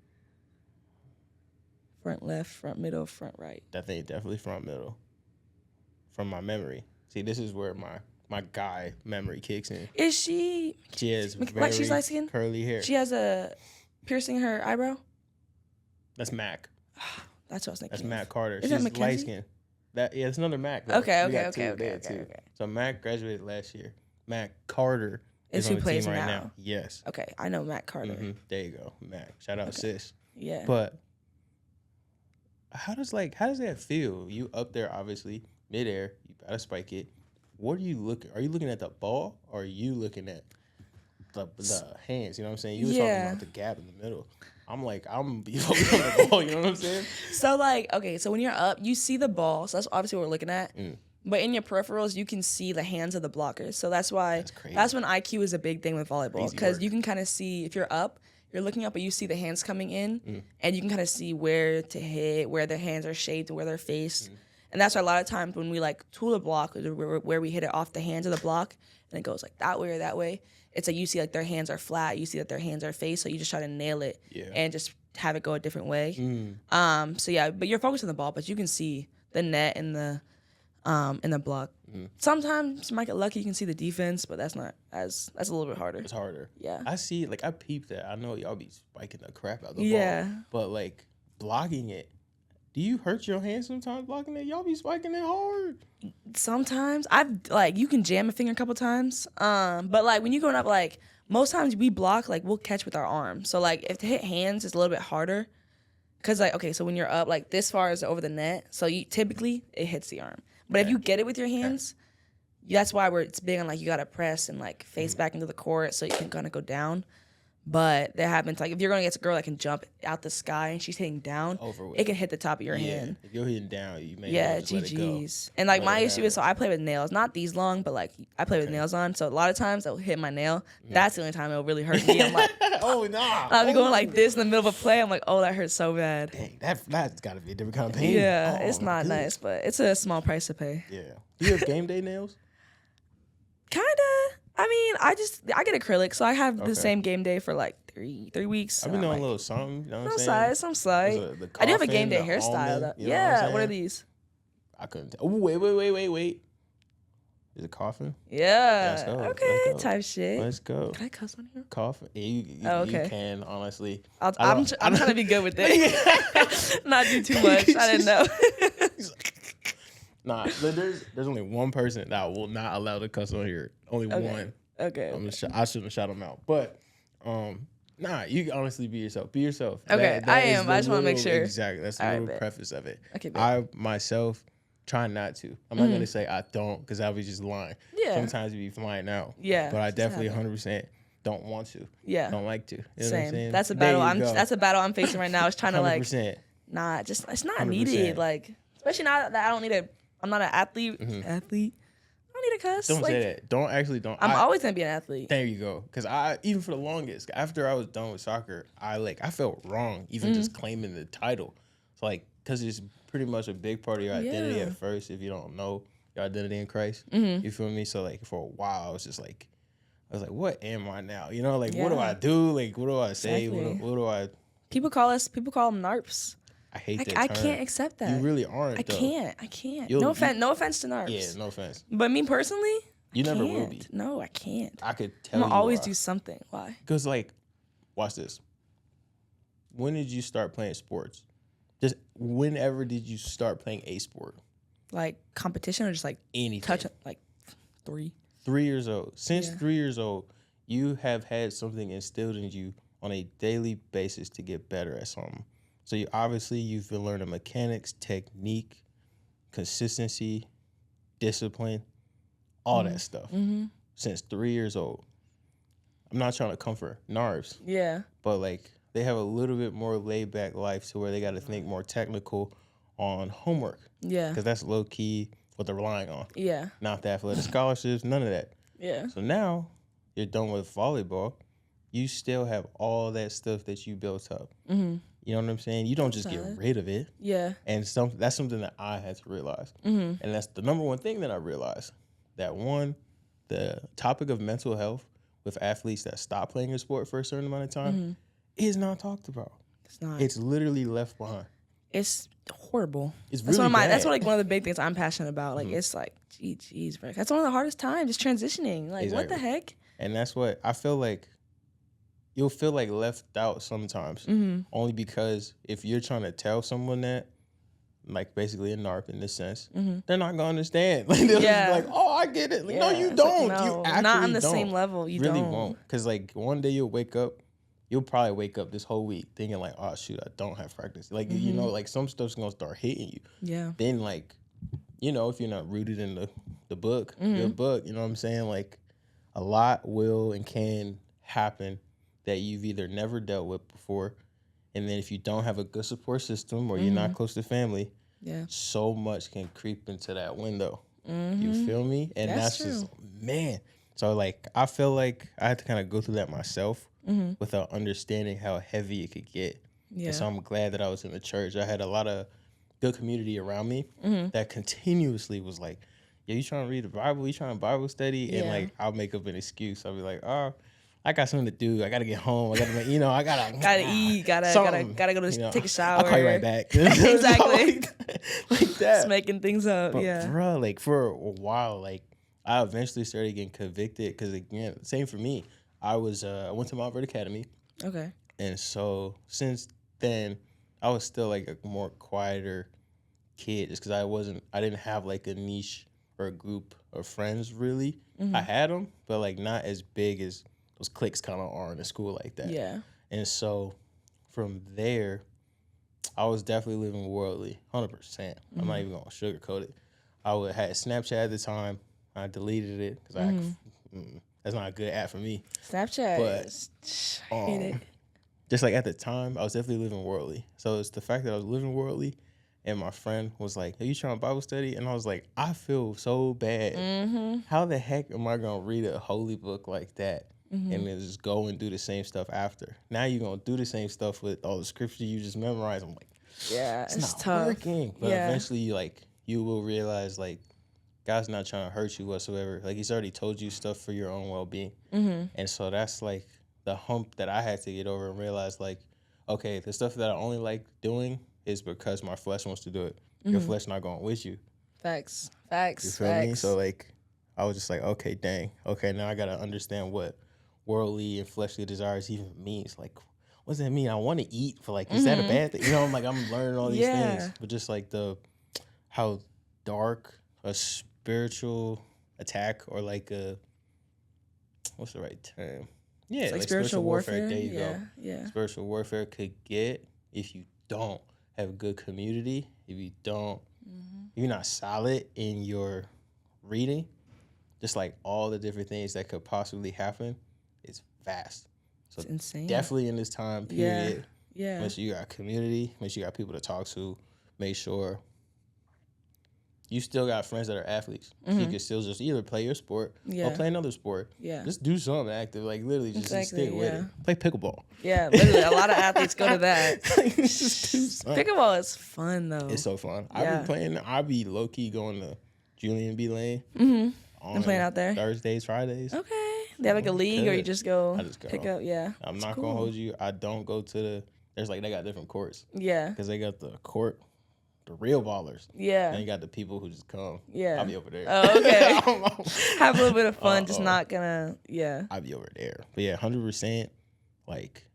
Front left, front middle, front right. I think definitely front middle. From my memory. See, this is where my guy memory kicks in. Is she? She has like she's light skinned? Curly hair. She has a piercing her eyebrow? That's Mac. That's what I was thinking. That's Mac Carter. Is she's that light skinned. It's another Mac. Though. Okay. So Mac graduated last year. Mac Carter is who on the plays team right now? now. Yes. Okay, I know Mac Carter. There you go, Mac. Shout out sis. Yeah. But how does that feel? You up there, obviously midair. You gotta spike it. What are you looking? Are you looking at the ball, or are you looking at the hands? You know what I'm saying? You were talking about the gap in the middle. I'm like, I'm gonna be focused on the ball. You know what I'm saying? So so when you're up, you see the ball. So that's obviously what we're looking at. But in your peripherals, you can see the hands of the blockers. So that's why that's when IQ is a big thing with volleyball, because you can kind of see if you're up, you're looking up, but you see the hands coming in, and you can kind of see where to hit, where their hands are shaped, where they're faced. And that's why a lot of times when we tool a block, where we hit it off the hands of the block, and it goes like that way or that way, it's like you see like their hands are flat, you see that their hands are faced, so you just try to nail it and just have it go a different way. So yeah, but you're focused on the ball, but you can see the net and the block. Sometimes you might get lucky, you can see the defense, but that's a little bit harder. It's harder. Yeah. I see, I peeped that. I know y'all be spiking the crap out of the ball. But blocking it, do you hurt your hands sometimes blocking it? Y'all be spiking it hard. Sometimes you can jam a finger a couple times. But when you're going up, most times we block, we'll catch with our arm. So if to hit hands is a little bit harder. Cause so when you're up this far is over the net, so typically it hits the arm. But if you get it with your hands, that's why it's big on you gotta press and face back into the court so you can kind of go down. But there happens if you're going against a girl that can jump out the sky and she's hitting down, it can hit the top of your hand. If you're hitting down, you may just GG's. And my issue is I play with nails, not these long, but I play with nails on. So a lot of times it'll hit my nail. That's the only time it'll really hurt me. I'm like, oh nah. I'll be going this in the middle of a play. I'm like, oh, that hurts so bad. Dang, that's gotta be a different kind of pain. Yeah, it's not nice, but it's a small price to pay. Yeah. Do you have game day nails? Kinda. I mean, I get acrylic, so I have the same game day for 3 weeks. I've been doing a little something, you know what I'm saying? Some side. I do have a game day hairstyle though. Yeah, what are these? I couldn't tell. Oh, wait. Is it coffin? Yeah. Let's go. Okay, type shit. Let's go. Can I cuss on here? Coffin. Yeah, you can, honestly. I'm trying to be good with it. Not do too much. I didn't know. Nah, there's only one person that will not allow to cuss on here. Only one. Okay. I shouldn't have shot him out. But, nah, you can honestly be yourself. Be yourself. Okay, I am. I just want to make sure. Exactly. That's the little preface of it. Okay, I, myself, try not to. I'm not going to say I don't, because I was just lying. Yeah. Sometimes you be flying out. Yeah. But I definitely 100% don't want to. Yeah. Don't like to. You know Same. What I'm saying? That's a battle. That's a battle I'm facing right now. Is trying to 100%. It's not needed. Especially now that I don't need I'm not an athlete. Athlete. I don't need a cuss. Don't say that. I'm always gonna be an athlete. There you go. Because even for the longest, after I was done with soccer, I felt wrong even just claiming the title. So because it's pretty much a big part of your identity at first if you don't know your identity in Christ. You feel me? So for a while I was just I was what am I now? You know, what do I do? What do I say? Exactly. What do I? People call them NARPs. I hate that term. I can't accept that. You really aren't. I can't. No offense to NARPs. Yeah, no offense. But me personally, you never will be. No, I can't. I could tell. I'm gonna always do something. Why? Because watch this. When did you start playing sports? Just whenever did you start playing a sport? Competition or just anything? Touch 3. 3 years old. Since 3 years old, you have had something instilled in you on a daily basis to get better at something. So you've been learning mechanics, technique, consistency, discipline, all that stuff. since 3 years old. I'm not trying to comfort narcs. Yeah. But like they have a little bit more laid back life to where they got to think more technical on homework. Yeah. Because that's low key what they're relying on. Yeah. Not the athletic scholarships, none of that. Yeah. So now you're done with volleyball. You still have all that stuff that you built up. Mm-hmm. You know what I'm saying? You don't just get rid of it. Yeah. And that's something that I had to realize. Mm-hmm. And that's the number one thing that I realized. That one, the topic of mental health with athletes that stop playing a sport for a certain amount of time is not talked about. It's not. It's literally left behind. It's horrible. It's really bad. That's one of the big things I'm passionate about. Like it's like, geez, bro. That's one of the hardest times, just transitioning. Like exactly. What the heck? And that's what I feel like. You'll feel like left out sometimes, only because if you're trying to tell someone that, like basically a narc in this sense, they're not gonna understand. Like they'll just be like, "Oh, I get it." Like, no, you don't. Like, no, you actually not on the don't. same level. You really don't. won't. Because like one day you'll probably wake up this whole week thinking like, "Oh shoot, I don't have practice." Like you know, like some stuff's gonna start hitting you. Yeah. Then like, you know, if you're not rooted in the book, your book, you know what I'm saying? Like, a lot will and can happen that you've either never dealt with before, and then if you don't have a good support system or you're not close to family, so much can creep into that window. You feel me? And that's just, man. So like I feel like I had to kind of go through that myself without understanding how heavy it could get. Yeah. And so I'm glad that I was in the church. I had a lot of good community around me that continuously was like, "Yeah, you trying to read the Bible? You trying to Bible study?" And like I'll make up an excuse. I'll be like, "Oh, I got something to do. I gotta get home. I gotta make, I gotta eat. Gotta go to take a shower. I'll call you right back." Exactly. like that. Just making things up. But bro, like for a while, like I eventually started getting convicted because again, same for me. I went to Mount Vernon Academy. Okay. And so since then, I was still like a more quieter kid, just because I didn't have like a niche or a group of friends really. I had them, but like not as big as those cliques kind of are in a school like that. Yeah. And so from there, I was definitely living worldly, 100%. I'm not even going to sugarcoat it. I had Snapchat at the time. I deleted it because that's not a good app for me. Snapchat. But hate it. Just like at the time, I was definitely living worldly. So it's the fact that I was living worldly, and my friend was like, "Are you trying to Bible study?" And I was like, I feel so bad. How the heck am I going to read a holy book like that? And then just go and do the same stuff after. Now you're going to do the same stuff with all the scripture you just memorized. I'm like, yeah, it's not tough. Working. But eventually you will realize like God's not trying to hurt you whatsoever. Like he's already told you stuff for your own well-being. And so that's like the hump that I had to get over and realize like, okay, the stuff that I only like doing is because my flesh wants to do it. Your flesh not going with you. Facts. You feel me? So like I was just like, okay, dang. Okay, now I got to understand what worldly and fleshly desires even means. Like, what does that mean? I want to eat for like, is that a bad thing? I'm like, I'm learning all these things. But just like how dark a spiritual attack or like what's the right term? Yeah, it's like spiritual warfare. There you go. Yeah. Spiritual warfare could get if you don't have good community, if you're not solid in your reading, just like all the different things that could possibly happen, it's vast. So it's insane. Definitely in this time period, make sure you got community, make sure you got people to talk to, make sure you still got friends that are athletes. So you can still just either play your sport or play another sport. Yeah. Just do something active. Like literally just stick with it. Play pickleball. Yeah, literally. A lot of athletes go to that. Just do something. Pickleball is fun though. It's so fun. I be low key going to Julian B. Lane. And playing out there? Thursdays, Fridays. Okay. They have like a league or you just go pick up? Yeah. I'm not going to hold you. I don't go to there's like, they got different courts. Yeah. Because they got the court, the real ballers. Yeah. And you got the people who just come. Yeah. I'll be over there. Oh, okay. Have a little bit of fun, just not gonna, I'll be over there. But yeah, 100%, like,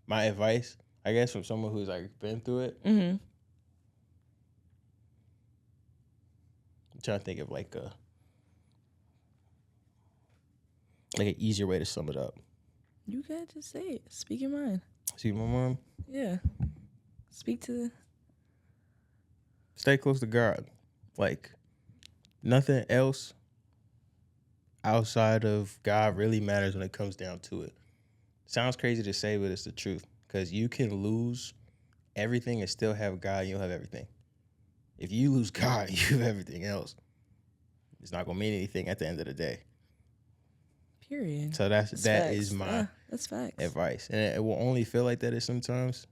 my advice, I guess, from someone who's like been through it. I'm trying to think of like an easier way to sum it up. You gotta just say it. Speak your mind. See my mom? Yeah. Speak to Stay close to God. Like, nothing else outside of God really matters when it comes down to it. Sounds crazy to say, but it's the truth. Because you can lose everything and still have God, and you'll have everything. If you lose God, you have everything else. It's not gonna mean anything at the end of the day. Period. So that is my that's facts. advice, and it will only feel like that sometimes,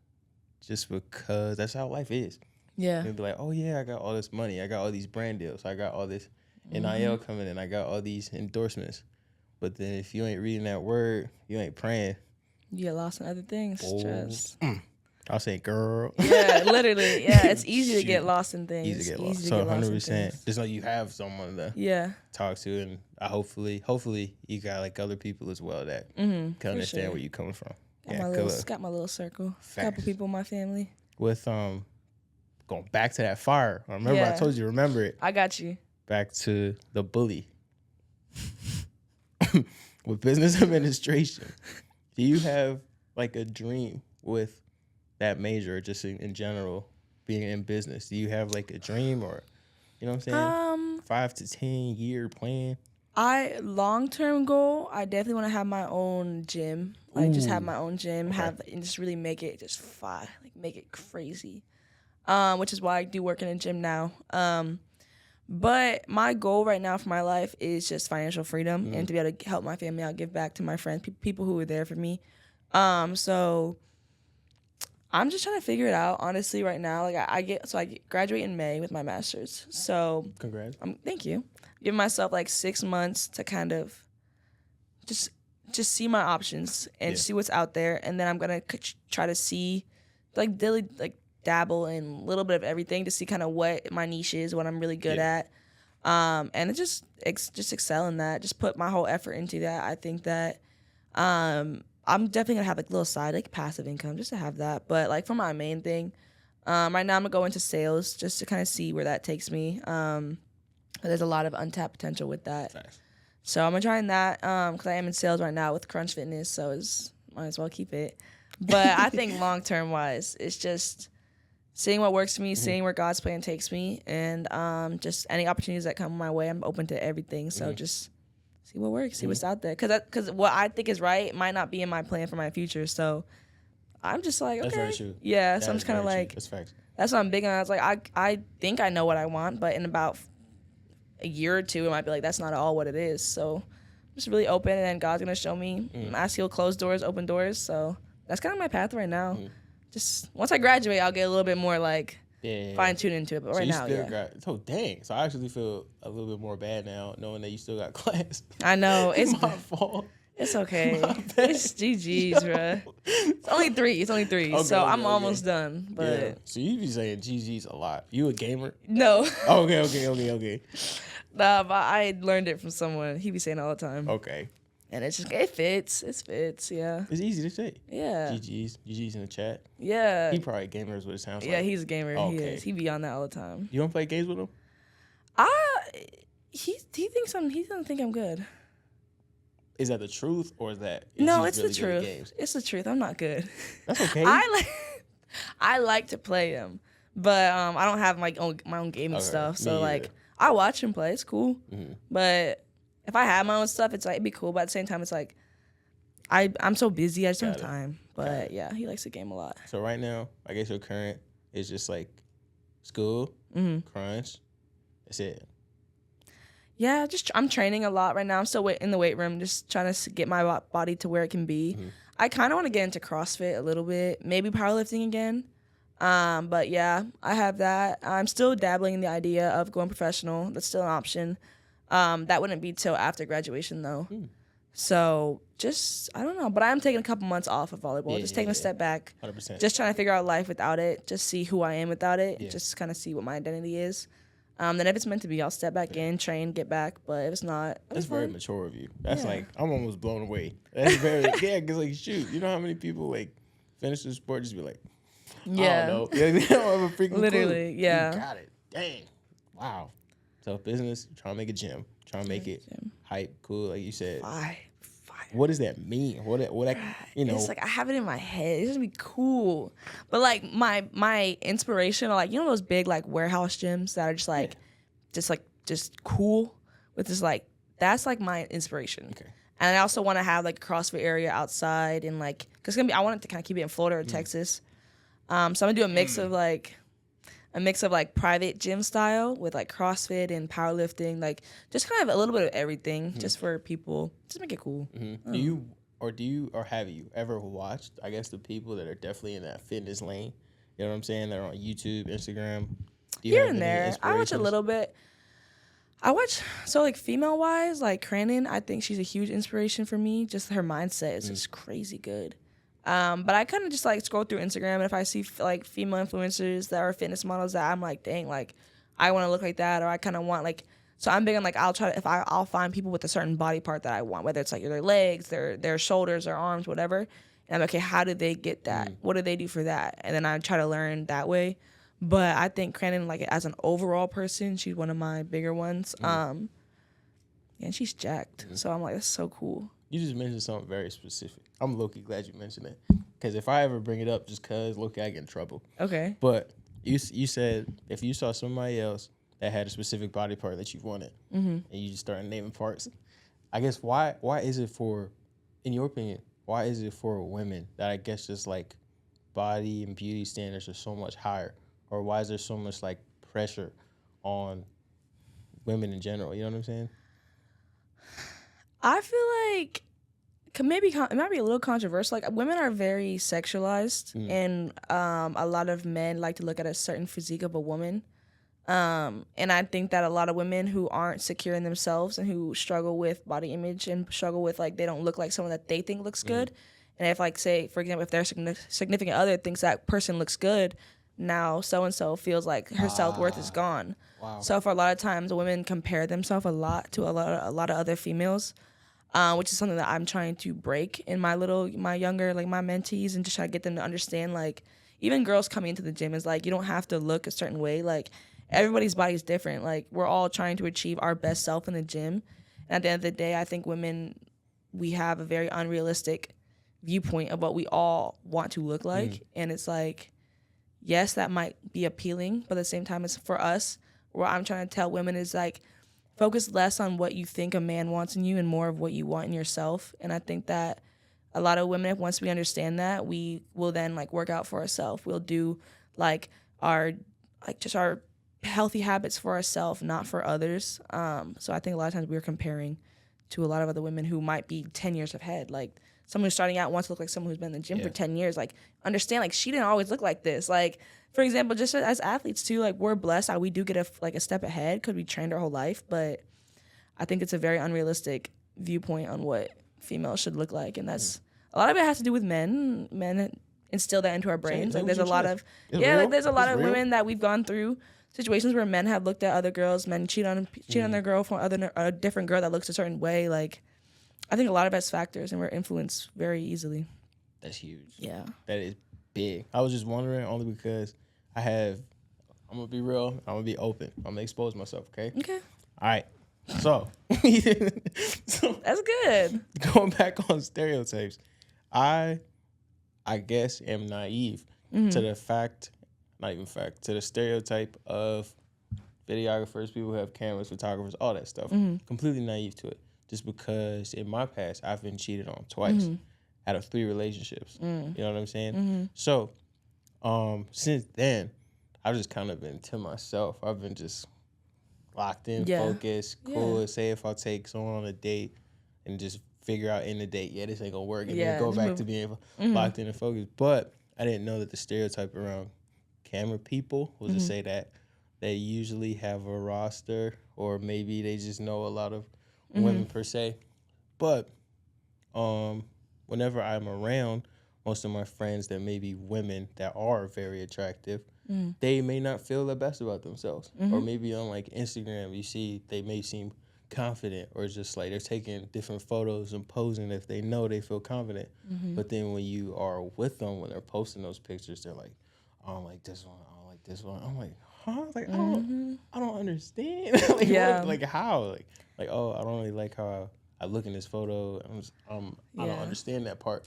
just because that's how life is. Yeah. You'll be like, oh yeah, I got all this money, I got all these brand deals, I got all this NIL coming in, I got all these endorsements. But then if you ain't reading that word, you ain't praying. You get lost in other things. Stress. I'll say, girl. Yeah, literally. Yeah, it's easy to get lost in things. Easy to get lost. So 100%. Just know you have someone to talk to, and hopefully you got like other people as well that can understand where you're coming from. Got my little circle. A couple people in my family. With going back to that fire. Remember, I told you, remember it. I got you. Back to the bully. With business administration, do you have like a dream with that major, or just in general being in business? Do you have like a dream, or you know what I'm saying? 5 to 10 year plan. Long-term goal, I definitely want to have my own gym. Like just have my own gym, and just really make it just fire, like make it crazy. Which is why I do work in a gym now. But my goal right now for my life is just financial freedom and to be able to help my family out, give back to my friends, people who were there for me. So I'm just trying to figure it out, honestly, right now. Like I graduate in May with my master's. So congrats. Thank you. Give myself like 6 months to kind of just see my options and see what's out there, and then I'm gonna try to see dabble in a little bit of everything to see kind of what my niche is, what I'm really good at, and just excel in that. Just put my whole effort into that. I think that I'm definitely gonna have like a little side, like passive income, just to have that. But like for my main thing, right now I'm gonna go into sales just to kind of see where that takes me. There's a lot of untapped potential with that. Nice. So I'm gonna try in that because I am in sales right now with Crunch Fitness, so might as well keep it. But I think long term wise, it's just seeing what works for me, seeing where God's plan takes me, and just any opportunities that come my way, I'm open to everything. So just see what works, see what's out there. Because what I think is right might not be in my plan for my future. So I'm just like, okay. That's very true. Yeah, so I'm just kind of like, that's facts. That's what I'm big on. I was like, I think I know what I want, but in about a year or two, it might be like, that's not all what it is. So I'm just really open, and then God's going to show me. Ask He'll close doors, open doors. So that's kind of my path right now. Just once I graduate, I'll get a little bit more like fine-tuned into it. But right now, dang. So I actually feel a little bit more bad now knowing that you still got class. I know. It's my fault. It's okay. It's GG's, bro. It's only three. Okay, so I'm almost done. But yeah. So you be saying GG's a lot. You a gamer? No. Okay. Nah, but I learned it from someone. He be saying it all the time. Okay. And it fits. It fits, yeah. It's easy to say. Yeah. GG's in the chat. Yeah. He probably a gamer is what it sounds like. Yeah, he's a gamer. Okay. He is. He be on that all the time. You don't play games with him? He doesn't think I'm good. Is that the truth, or is that? No, it's really the truth. It's the truth. I'm not good. That's okay. I like to play him, but I don't have my own gaming stuff. So like, I watch him play. It's cool. But if I had my own stuff, it's like it'd be cool. But at the same time, it's like I'm so busy. I just don't have time. But yeah, he likes to game a lot. So right now, I guess your current is just like school, crunch. That's it. Yeah, I'm training a lot right now. I'm still in the weight room, just trying to get my body to where it can be. I kind of want to get into CrossFit a little bit, maybe powerlifting again. But yeah, I have that. I'm still dabbling in the idea of going professional. That's still an option. That wouldn't be till after graduation though. So I don't know. But I'm taking a couple months off of volleyball, taking a step back. 100%. Just trying to figure out life without it, just see who I am without it, just kind of see what my identity is. Then if it's meant to be, I'll step back in, train, get back. But if it's not, that's very mature of you. That's like, I'm almost blown away. That's very, because like, shoot, you know how many people like finish the sport just be like, I don't know. They don't have a freaking literally, clue. You got it. Dang. Wow. So business, trying to make a gym, trying to make it hype, cool, like you said. Fire. What does that mean? What It's like I have it in my head. It's gonna be cool. But like my inspiration are like, you know those big like warehouse gyms that are just cool with this like That's like my inspiration. Okay. And I also want to have like a CrossFit area outside and like, cause I want it to kind of keep it in Florida or Texas. So I'm gonna do a mix of like private gym style with like CrossFit and powerlifting, like just kind of a little bit of everything, just for people, just make it cool. Do you have you ever watched, I guess, the people that are definitely in that fitness lane? You know what I'm saying? They're on YouTube, Instagram. Do you Here have and there, I watch a little bit. So like female wise, like Cranon, I think she's a huge inspiration for me. Just her mindset is just crazy good. But I kind of just like scroll through Instagram, and if I see like female influencers that are fitness models that I'm like, dang, like I want to look like that, or I kind of want like. So I'm big on like I'll find people with a certain body part that I want, whether it's like their legs, their shoulders, their arms, whatever. And I'm like, okay, how did they get that? What do they do for that? And then I try to learn that way. But I think Cranon, like as an overall person, she's one of my bigger ones. And she's jacked. So I'm like, that's so cool. You just mentioned something very specific. I'm low-key glad you mentioned it. Because if I ever bring it up just because, low-key, I get in trouble. Okay. But you said if you saw somebody else that had a specific body part that you wanted, and you just started naming parts, I guess why is it for, in your opinion, why is it for women that I guess just like body and beauty standards are so much higher? Or why is there so much like pressure on women in general? You know what I'm saying? I feel like it might be a little controversial. Like women are very sexualized, and a lot of men like to look at a certain physique of a woman. And I think that a lot of women who aren't secure in themselves and who struggle with body image and struggle with like they don't look like someone that they think looks good. And if like say for example if their significant other thinks that person looks good, now so-and-so feels like her self-worth is gone. Wow. So for a lot of times, women compare themselves a lot to a lot of other females, which is something that I'm trying to break in my younger, like my mentees, and just try to get them to understand, like, even girls coming into the gym is like, you don't have to look a certain way. Like, everybody's body is different. Like, we're all trying to achieve our best self in the gym. And at the end of the day, I think women, we have a very unrealistic viewpoint of what we all want to look like. And it's like, yes, that might be appealing, but at the same time, it's for us. What I'm trying to tell women is like, focus less on what you think a man wants in you and more of what you want in yourself. And I think that a lot of women, once we understand that, we will then like work out for ourselves. We'll do like our healthy habits for ourselves, not for others. So I think a lot of times we're comparing to a lot of other women who might be 10 years ahead. Like, someone who's starting out wants to look like someone who's been in the gym for 10 years. Like, understand, like, she didn't always look like this. Like, for example, just as athletes, too, like, we're blessed. We do get a step ahead because we trained our whole life. But I think it's a very unrealistic viewpoint on what females should look like. And that's a lot of it has to do with men. Men instill that into our brains. Like, there's a lot of, there's a lot of women that we've gone through situations where men have looked at other girls, men cheat on their girl for a different girl that looks a certain way. Like, I think a lot of us factors, and we're influenced very easily. That's huge. Yeah. That is big. I was just wondering only because I'm going to be real. I'm going to be open. I'm going to expose myself, okay? Okay. All right. So that's good. Going back on stereotypes, I guess am naive to the to the stereotype of videographers, people who have cameras, photographers, all that stuff. Completely naive to it. Just because in my past, I've been cheated on twice out of 3 relationships. You know what I'm saying? So, since then, I've just kind of been to myself. I've been just locked in, focused, cool. Say if I'll take someone on a date and just figure out in the date, this ain't gonna work. And then go back to being locked in and focused. But I didn't know that the stereotype around camera people was to say that they usually have a roster, or maybe they just know a lot of women per se. But whenever I'm around most of my friends that may be women that are very attractive, they may not feel the best about themselves. Or maybe on like Instagram, you see they may seem confident, or just like they're taking different photos and posing if they know they feel confident. But then when you are with them, when they're posting those pictures, they're like, I don't like this one, I don't like this one. I'm like, huh? Like, I don't understand. Like, what? Like, how? Like, oh, I don't really like how I look in this photo. I don't understand that part.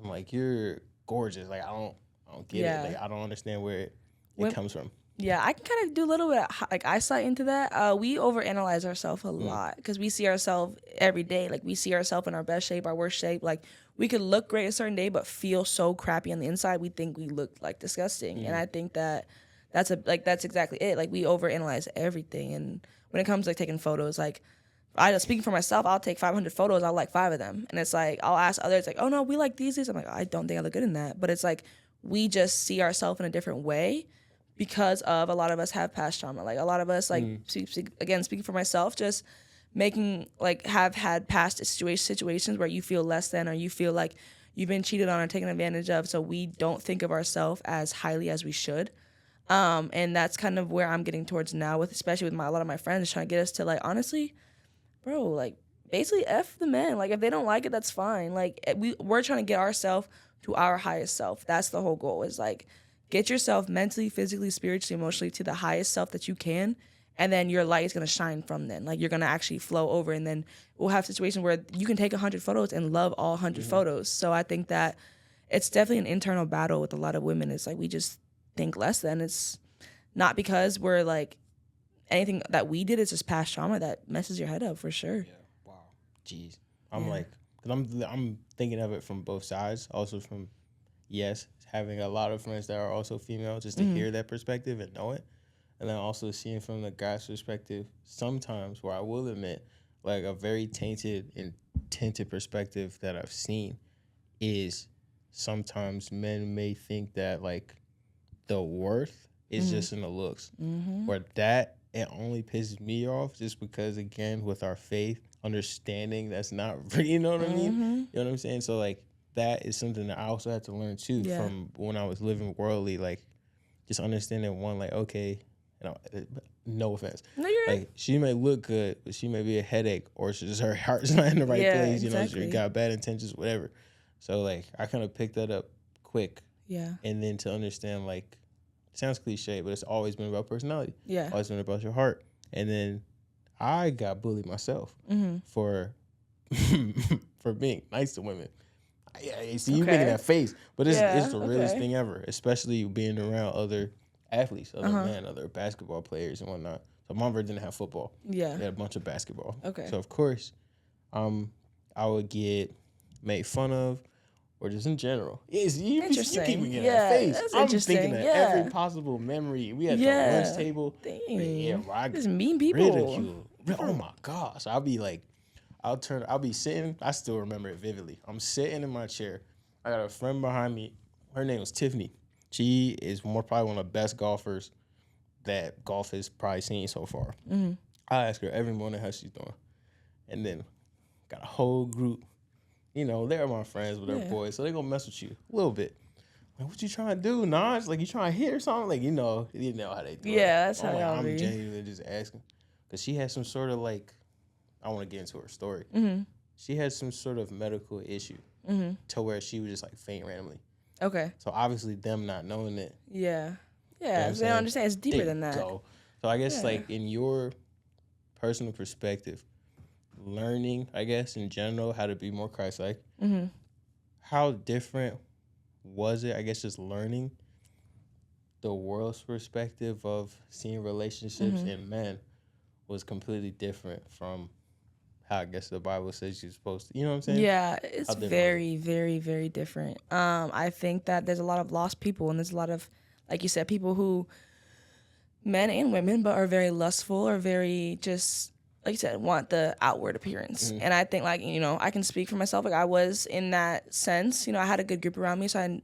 I'm like, you're gorgeous. Like, I don't get it. Like, I don't understand where it comes from. Yeah, I can kind of do a little bit of, like eyesight into that. We overanalyze ourselves a lot because we see ourselves every day. Like we see ourselves in our best shape, our worst shape. Like we could look great a certain day, but feel so crappy on the inside. We think we look like disgusting, and I think that that's exactly it. Like we overanalyze everything, and when it comes to like taking photos, like speaking for myself, I'll take 500 photos. I'll like 5 of them, and it's like I'll ask others like, oh no, we like these. I'm like, I don't think I look good in that, but it's like we just see ourselves in a different way. Because of a lot of us have past trauma. Like a lot of us, like speaking for myself, just have had past situations where you feel less than or you feel like you've been cheated on or taken advantage of. So we don't think of ourselves as highly as we should. And that's kind of where I'm getting towards now, especially with a lot of my friends trying to get us to like, honestly, bro, like basically F the men. Like if they don't like it, that's fine. Like we're trying to get ourselves to our highest self. That's the whole goal, is like, get yourself mentally, physically, spiritually, emotionally to the highest self that you can, and then your light is going to shine from then. Like, you're going to actually flow over, and then we'll have situations where you can take 100 photos and love all 100 photos. So I think that it's definitely an internal battle with a lot of women. It's like we just think less than. It's not because we're, like, anything that we did. It's just past trauma that messes your head up for sure. Yeah. Wow. Jeez. I'm thinking of it from both sides, also from, yes, having a lot of friends that are also female, just to hear that perspective and know it. And then also seeing from the guy's perspective, sometimes where I will admit, like a very tainted and tinted perspective that I've seen is sometimes men may think that like the worth is just in the looks. Or that it only pisses me off just because, again, with our faith, understanding that's not, you know what I mean? You know what I'm saying? So like, that is something that I also had to learn too from when I was living worldly, like just understanding one, like, okay, no offense. No, you're right. Like she may look good, but she may be a headache, or just her heart's not in the right place, you know, she got bad intentions, whatever. So like I kind of picked that up quick. Yeah. And then to understand, like, it sounds cliche, but it's always been about personality. Yeah. Always been about your heart. And then I got bullied myself for being nice to women. Yeah, see, you making that face, but it's the realest thing ever, especially being around other athletes, other men, other basketball players and whatnot. So Montverde didn't have football. Yeah, they had a bunch of basketball. Okay, so of course, I would get made fun of, or just in general. You keep me in that face. I'm thinking of every possible memory. We had the lunch table. Just mean people. Ridicule. Oh my gosh, I'll be sitting. I still remember it vividly. I'm sitting in my chair. I got a friend behind me. Her name was Tiffany. She is probably one of the best golfers that golf has probably seen so far. I ask her every morning how she's doing. And then got a whole group. You know, they're my friends with their boys, so they're going to mess with you a little bit. Like, what you trying to do, Naj? Like, you trying to hit or something? Like, you know how they do it. Yeah, that's how y'all be. I'm genuinely just asking. Because she had some sort of, like, I want to get into her story. She had some sort of medical issue to where she would just like faint randomly. Okay. So obviously them not knowing it. Yeah. Yeah. They don't understand. It's deeper than that. So I guess like in your personal perspective, learning, I guess, in general, how to be more Christ-like, how different was it, I guess, just learning the world's perspective of seeing relationships in men was completely different from how I guess the Bible says you're supposed to, you know what I'm saying? Yeah, it's very, very, very different. I think that there's a lot of lost people, and there's a lot of, like you said, people who, men and women, but are very lustful or very just, like you said, want the outward appearance. And I think, like, you know, I can speak for myself. Like, I was in that sense. You know, I had a good group around me, so I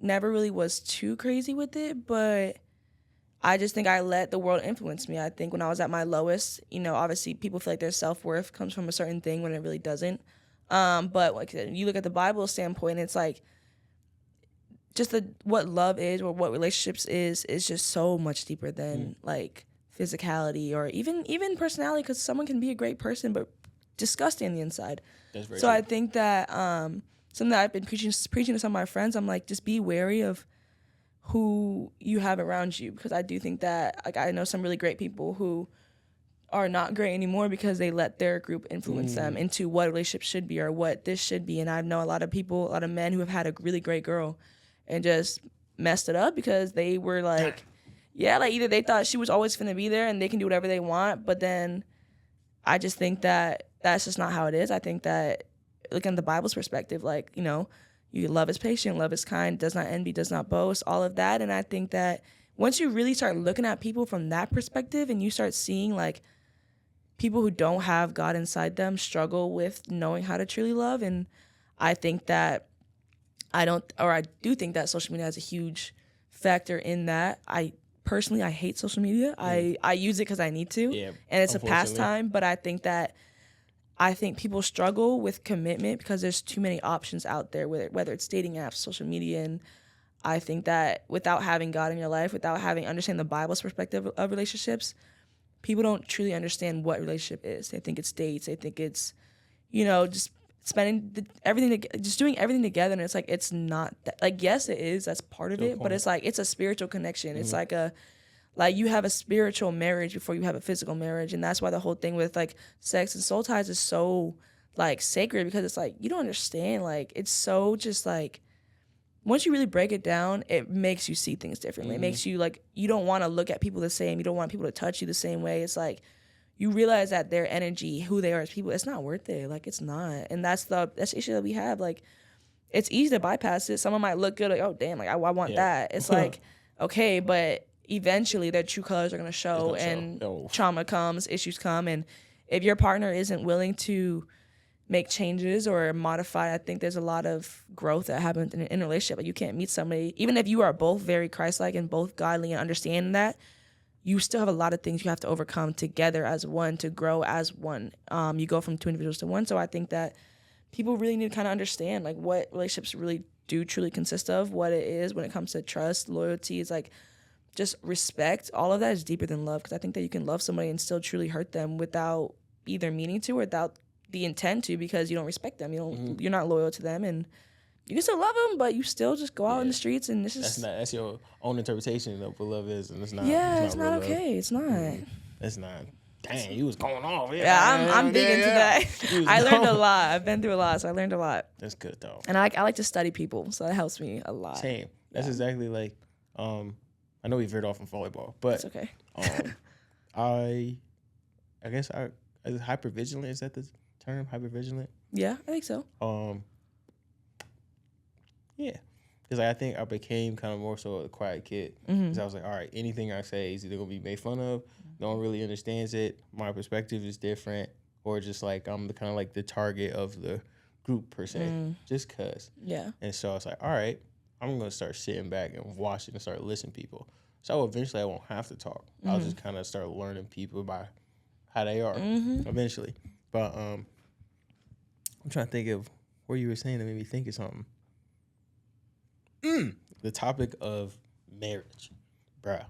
never really was too crazy with it, but I just think I let the world influence me. I think when I was at my lowest, you know, obviously people feel like their self-worth comes from a certain thing when it really doesn't. But like you look at the Bible standpoint, it's like just what love is or what relationships is just so much deeper than like physicality or even personality, because someone can be a great person but disgusting on the inside. That's very true. I think that something that I've been preaching to some of my friends, I'm like, just be wary of who you have around you, because I do think that, like, I know some really great people who are not great anymore because they let their group influence them into what relationships should be or what this should be. And I know a lot of men who have had a really great girl and just messed it up because they were like, yeah, like either they thought she was always finna be there and they can do whatever they want, but then I just think that that's just not how it is. I think that, looking at the Bible's perspective, like, you know, you love is patient, love is kind, does not envy, does not boast, all of that. And I think that once you really start looking at people from that perspective and you start seeing like people who don't have God inside them struggle with knowing how to truly love. And I think that I do think that social media has a huge factor in that. I hate social media. I use it because I need to, and it's a pastime. But I think people struggle with commitment because there's too many options out there, whether it's dating apps, social media, and I think that without having God in your life, without understanding the Bible's perspective of relationships, people don't truly understand what relationship is. They think it's dates. They think it's, you know, just spending just doing everything together. And it's like, it's not that, like, yes, it is. That's part of it. But it's like, it's a spiritual connection. Mm-hmm. It's like you have a spiritual marriage before you have a physical marriage. And that's why the whole thing with like sex and soul ties is so like sacred, because it's like, you don't understand. Like, it's so just like, once you really break it down, it makes you see things differently. Mm-hmm. It makes you like, you don't want to look at people the same. You don't want people to touch you the same way. It's like, you realize that their energy, who they are as people, it's not worth it. Like, it's not. And that's the issue that we have. Like, it's easy to bypass it. Someone might look good, like, oh, damn, like, I want that. It's like, okay, but eventually their true colors are going to show, and trauma comes, issues come. And if your partner isn't willing to make changes or modify, I think there's a lot of growth that happens in a relationship. Like, you can't meet somebody, even if you are both very Christ-like and both godly and understand that, you still have a lot of things you have to overcome together as one to grow as one. You go from two individuals to one. So I think that people really need to kind of understand like what relationships really do truly consist of, what it is when it comes to trust, loyalty. It's like just respect. All of that is deeper than love, because I think that you can love somebody and still truly hurt them without either meaning to or without the intent to, because you don't respect them. You're not loyal to them, and you can still love them, but you still just go out in the streets, and this is that's your own interpretation of what love is, and it's not. Yeah, it's not okay. Love. It's not. It's not. Dang, you was going off. Yeah, I'm big into that. I learned a lot. I've been through a lot, so I learned a lot. That's good though. And I like to study people, so that helps me a lot. Same. That's exactly like. I know we veered off from volleyball, but it's okay. I guess is hypervigilant. Is that the term? Hypervigilant. Yeah, I think so. Yeah, because I think I became kind of more so a quiet kid. Because I was like, all right, anything I say is either going to be made fun of, no one really understands it, my perspective is different, or just like I'm the kind of like the target of the group per se, just because. Yeah. And so I was like, all right, I'm going to start sitting back and watching and start listening to people. So eventually I won't have to talk. I'll just kind of start learning people by how they are eventually. But I'm trying to think of what you were saying that made me think of something. The topic of marriage, bruh.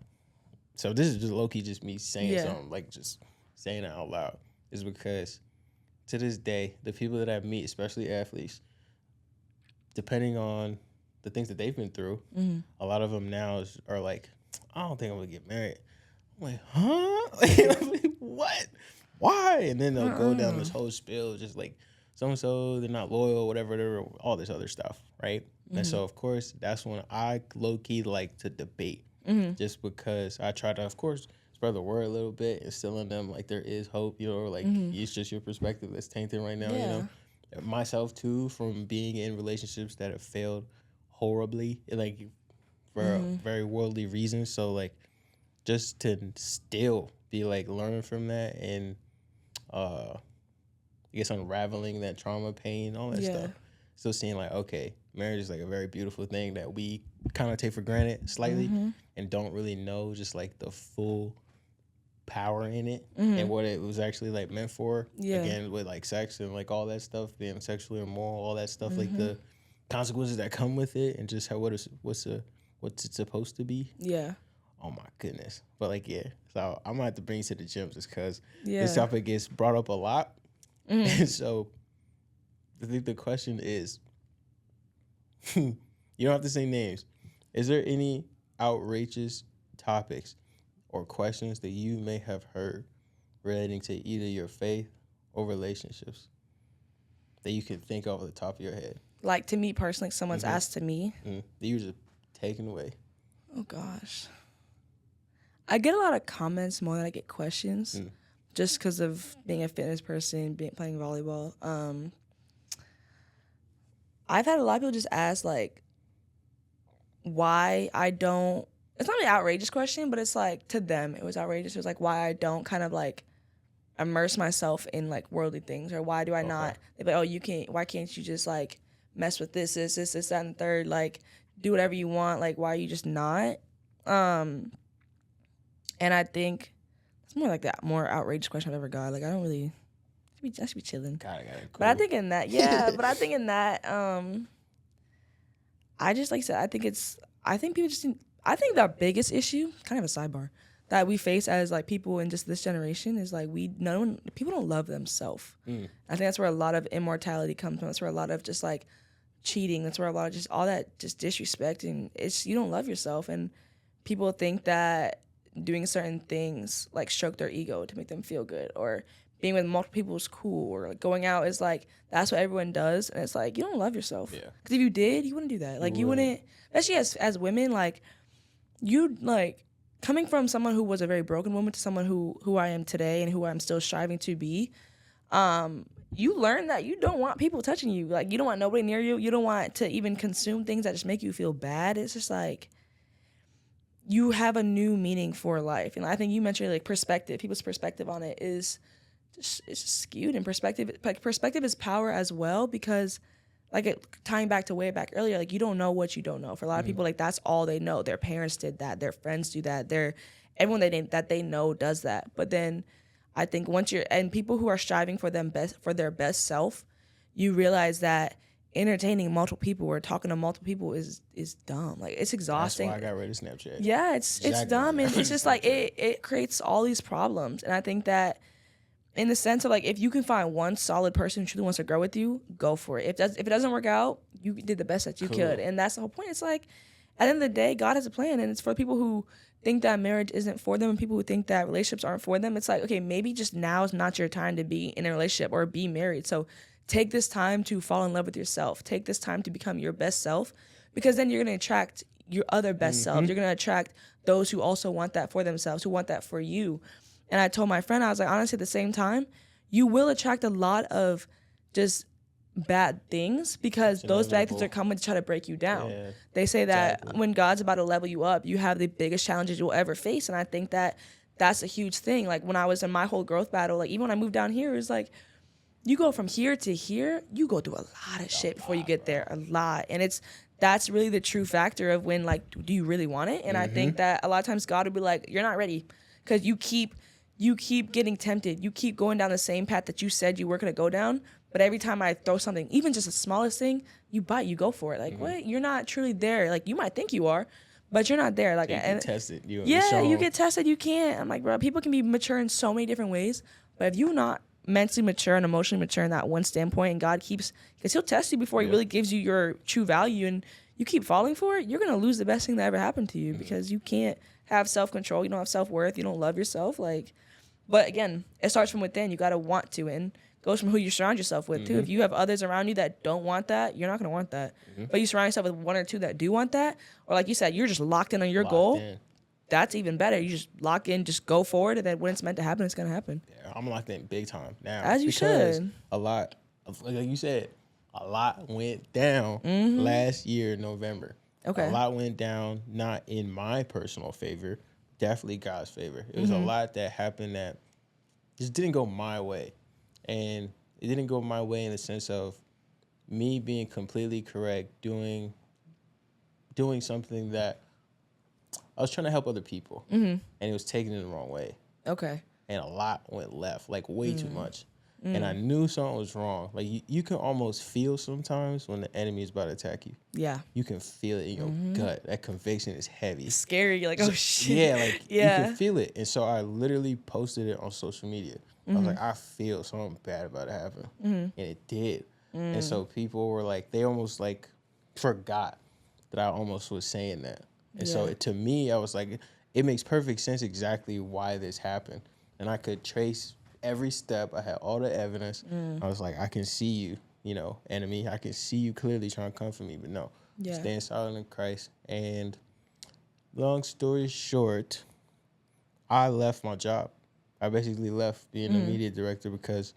So this is just low-key just me saying something, like just saying it out loud, is because to this day, the people that I meet, especially athletes, depending on the things that they've been through, a lot of them now are like, I don't think I'm going to get married. I'm like, huh? I'm like, what? Why? And then they'll go down this whole spiel, just like, so-and-so, they're not loyal, whatever, all this other stuff, right? And so, of course, that's when I low-key like to debate, just because I try to, of course, spread the word a little bit, instill in them, like, there is hope, you know, like, it's just your perspective that's tainted right now, you know? Myself, too, from being in relationships that have failed horribly, like, for very worldly reasons. So, like, just to still be, like, learning from that and, I guess, unraveling that trauma, pain, all that stuff. Still seeing, like, okay, marriage is, like, a very beautiful thing that we kind of take for granted slightly and don't really know just, like, the full power in it and what it was actually, like, meant for. Again, with, like, sex and, like, all that stuff, being sexually immoral, all that stuff, like, the consequences that come with it and just how what's it's supposed to be. Oh, my goodness. But, like, so I'm going to have to bring you to the gym just because this topic gets brought up a lot. And so I think the question is, you don't have to say names. Is there any outrageous topics or questions that you may have heard relating to either your faith or relationships that you can think of at the top of your head? Like, to me personally, someone's asked to me. That you were just taken away. Oh, gosh. I get a lot of comments more than I get questions, just because of being a fitness person, playing volleyball. I've had a lot of people just ask, like, why I don't, it's not an outrageous question, but it's like, to them, it was outrageous. It was like, why I don't kind of like immerse myself in like worldly things, or why do I not, they're like, oh, why can't you just like mess with this, that, and the third, like, do whatever you want, like, why are you just not? And I think it's more like that more outrageous question I've ever got. Like, I don't really, I should be chilling. Got it, cool. But I think in that, I just, like I said, I think people just, I think the biggest issue, kind of a sidebar, that we face as like people in just this generation is like people don't love themselves. I think that's where a lot of immortality comes from. That's where a lot of just like cheating. That's where a lot of just all that just disrespect, and it's, you don't love yourself, and people think that doing certain things like stroke their ego to make them feel good, or being with multiple people is cool, or like going out is like, that's what everyone does, and it's like, you don't love yourself. Because if you did, you wouldn't do that. Like, you wouldn't, especially as women, like, you, like, coming from someone who was a very broken woman to someone who I am today and who I'm still striving to be, you learn that you don't want people touching you. Like, you don't want nobody near you. You don't want to even consume things that just make you feel bad. It's just like, you have a new meaning for life. And I think you mentioned like perspective. People's perspective on it is just, it's just skewed. And perspective is power as well, because like tying back to way back earlier, like, you don't know what you don't know. For a lot of people, like, that's all they know. Their parents did that. Their friends do that. Everyone that they know does that. But then I think and people who are striving for their best self, you realize that entertaining multiple people or talking to multiple people is dumb. Like, it's exhausting. That's why I got rid of Snapchat. Yeah, it's dumb, and it's just like it creates all these problems. And I think that in the sense of like, if you can find one solid person who truly wants to grow with you, go for it. If it doesn't work out, you did the best that you could, and that's the whole point. It's like, at the end of the day, God has a plan, and it's for people who think that marriage isn't for them and people who think that relationships aren't for them. It's like, okay, maybe just now is not your time to be in a relationship or be married. So take this time to fall in love with yourself. Take this time to become your best self, because then you're going to attract your other best selves. You're going to attract those who also want that for themselves, who want that for you. And I told my friend, I was like, honestly, at the same time, you will attract a lot of just bad things, because those bad things are coming to try to break you down. Yeah, they say that when God's about to level you up, you have the biggest challenges you'll ever face. And I think that that's a huge thing. Like, when I was in my whole growth battle, like, even when I moved down here, it's like, you go from here to here, you go through a lot of shit before you get there, a lot. And that's really the true factor of when, like, do you really want it? And I think that a lot of times God will be like, you're not ready, because you keep getting tempted. You keep going down the same path that you said you were going to go down. But every time I throw something, even just the smallest thing, you bite, you go for it. Like, what? You're not truly there. Like, you might think you are, but you're not there. Like, you get tested. You get tested. You can't. I'm like, bro, people can be mature in so many different ways. But if you're not mentally mature and emotionally mature in that one standpoint, and God keeps, because he'll test you before he really gives you your true value, and you keep falling for it, you're going to lose the best thing that ever happened to you, because you can't have self-control. You don't have self-worth. You don't love yourself. Like, but again, it starts from within. You got to want to, and goes from who you surround yourself with too. If you have others around you that don't want that, you're not going to want that. But you surround yourself with one or two that do want that, or like you said, you're just locked in on your goal. That's even better. You just lock in, just go forward, and then when it's meant to happen, it's going to happen. Yeah, I'm locked in big time now. As you should. A lot, like you said, a lot went down last year, November. Okay. A lot went down, not in my personal favor, definitely God's favor. It was a lot that happened that just didn't go my way. And it didn't go my way in the sense of me being completely correct, doing something that I was trying to help other people, and it was taken in the wrong way. Okay. And a lot went left, like way too much. And I knew something was wrong. Like, you can almost feel sometimes when the enemy is about to attack you. Yeah. You can feel it in your gut. That conviction is heavy. It's scary. You're like, oh, shit. Yeah, like, you can feel it. And so I literally posted it on social media. I was like, I feel something bad about to happen. And it did. And so people were like, they almost like forgot that I almost was saying that. And so to me, I was like, it makes perfect sense exactly why this happened. And I could trace every step. I had all the evidence. I was like, I can see you, enemy. I can see you clearly trying to come for me. But no, stand silent in Christ. And long story short, I left my job. I basically left being a media director because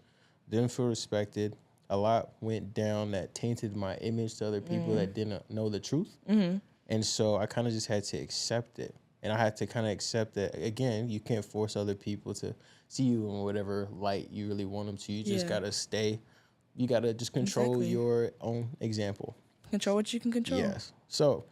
didn't feel respected. A lot went down that tainted my image to other people that didn't know the truth. And so I kind of just had to accept it. And I had to kind of accept that, again, you can't force other people to see you in whatever light you really want them to. You just got to stay. You got to just control your own example. Control what you can control. Yes. So,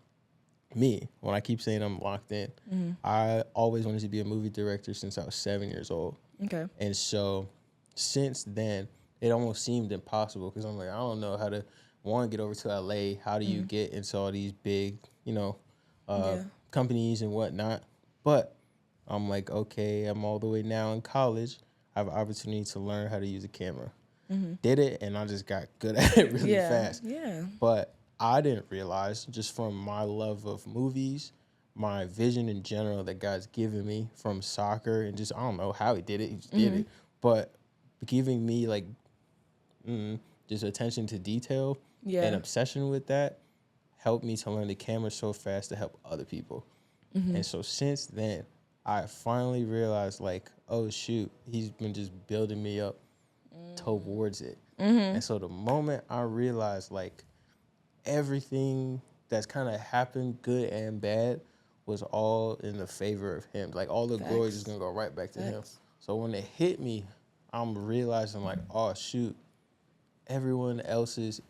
me, when I keep saying I'm locked in, I always wanted to be a movie director since I was 7 years old. Okay. And so, since then, it almost seemed impossible because I'm like, I don't know how to, one, get over to LA. How do you get into all these big, companies and whatnot? But I'm like, okay, I'm all the way now in college. I have an opportunity to learn how to use a camera. Did it, and I just got good at it really fast. Yeah. But I didn't realize, just from my love of movies, my vision in general that God's given me from soccer, and just, I don't know how he did it. He just did it. But giving me, like, just attention to detail and obsession with that helped me to learn the camera so fast to help other people. And so since then, I finally realized, like, oh, shoot, he's been just building me up towards it. And so the moment I realized, like, everything that's kind of happened, good and bad, was all in the favor of him. Like, all the glory is going to go right back to him. So when it hit me, I'm realizing, like, oh, shoot, everyone else's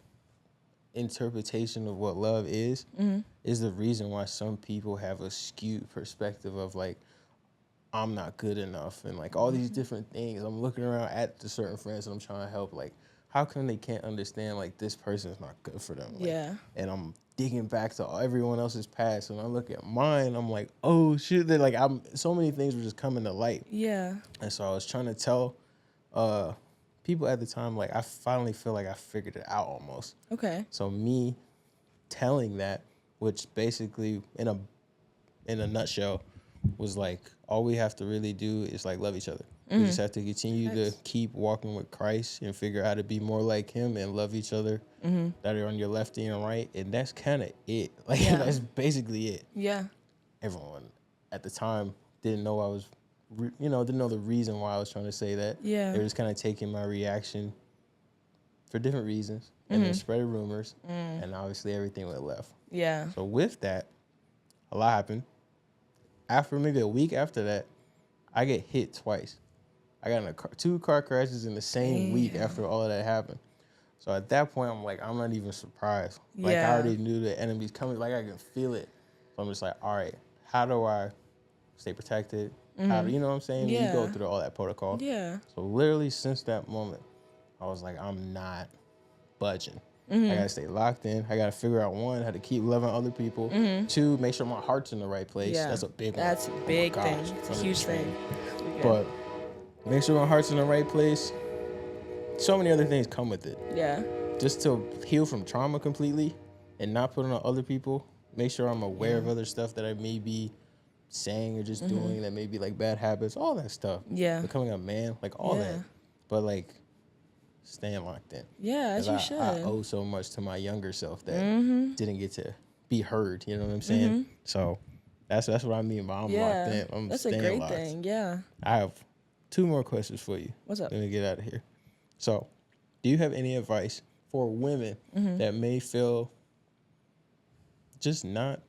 interpretation of what love is the reason why some people have a skewed perspective of, like, I'm not good enough, and, like, all these different things. I'm looking around at the certain friends and I'm trying to help, like, how come they can't understand, like, this person is not good for them? Like, and I'm digging back to everyone else's past, and I look at mine, I'm like, oh, shit. They're like, so many things were just coming to light. Yeah. And so I was trying to tell people at the time, like, I finally feel like I figured it out almost. Okay. So me telling that, which basically, in a nutshell, was like, all we have to really do is, like, love each other. We just have to continue to keep walking with Christ and figure out how to be more like him and love each other that are on your left and your right. And that's kind of it. Like, that's basically it. Yeah. Everyone at the time didn't know I was, didn't know the reason why I was trying to say that. Yeah. They were just kind of taking my reaction for different reasons and then spreading rumors. And obviously everything went left. Yeah. So with that, a lot happened. After maybe a week after that, I get hit twice. I got in two car crashes in the same week after all of that happened. So at that point, I'm like, I'm not even surprised. Like, I already knew the enemy's coming. Like, I can feel it. So I'm just like, all right, how do I stay protected? How do, you know what I'm saying? Yeah. You go through all that protocol. Yeah. So literally since that moment, I was like, I'm not budging. I got to stay locked in. I got to figure out, one, how to keep loving other people. Two, make sure my heart's in the right place. Yeah. That's a big one. That's a big thing. It's a huge thing. But make sure my heart's in the right place. So many other things come with it. Yeah. Just to heal from trauma completely and not put it on other people. Make sure I'm aware of other stuff that I may be saying or just doing that may be, like, bad habits. All that stuff. Yeah. Becoming a man. Like, all that. But, like, staying locked in. Yeah, as you should. I owe so much to my younger self that didn't get to be heard. You know what I'm saying? So that's what I mean by I'm locked in. I'm that's staying a great locked. Thing. Yeah. I have 2 more questions for you. What's up? Let me get out of here. So, do you have any advice for women that may feel just not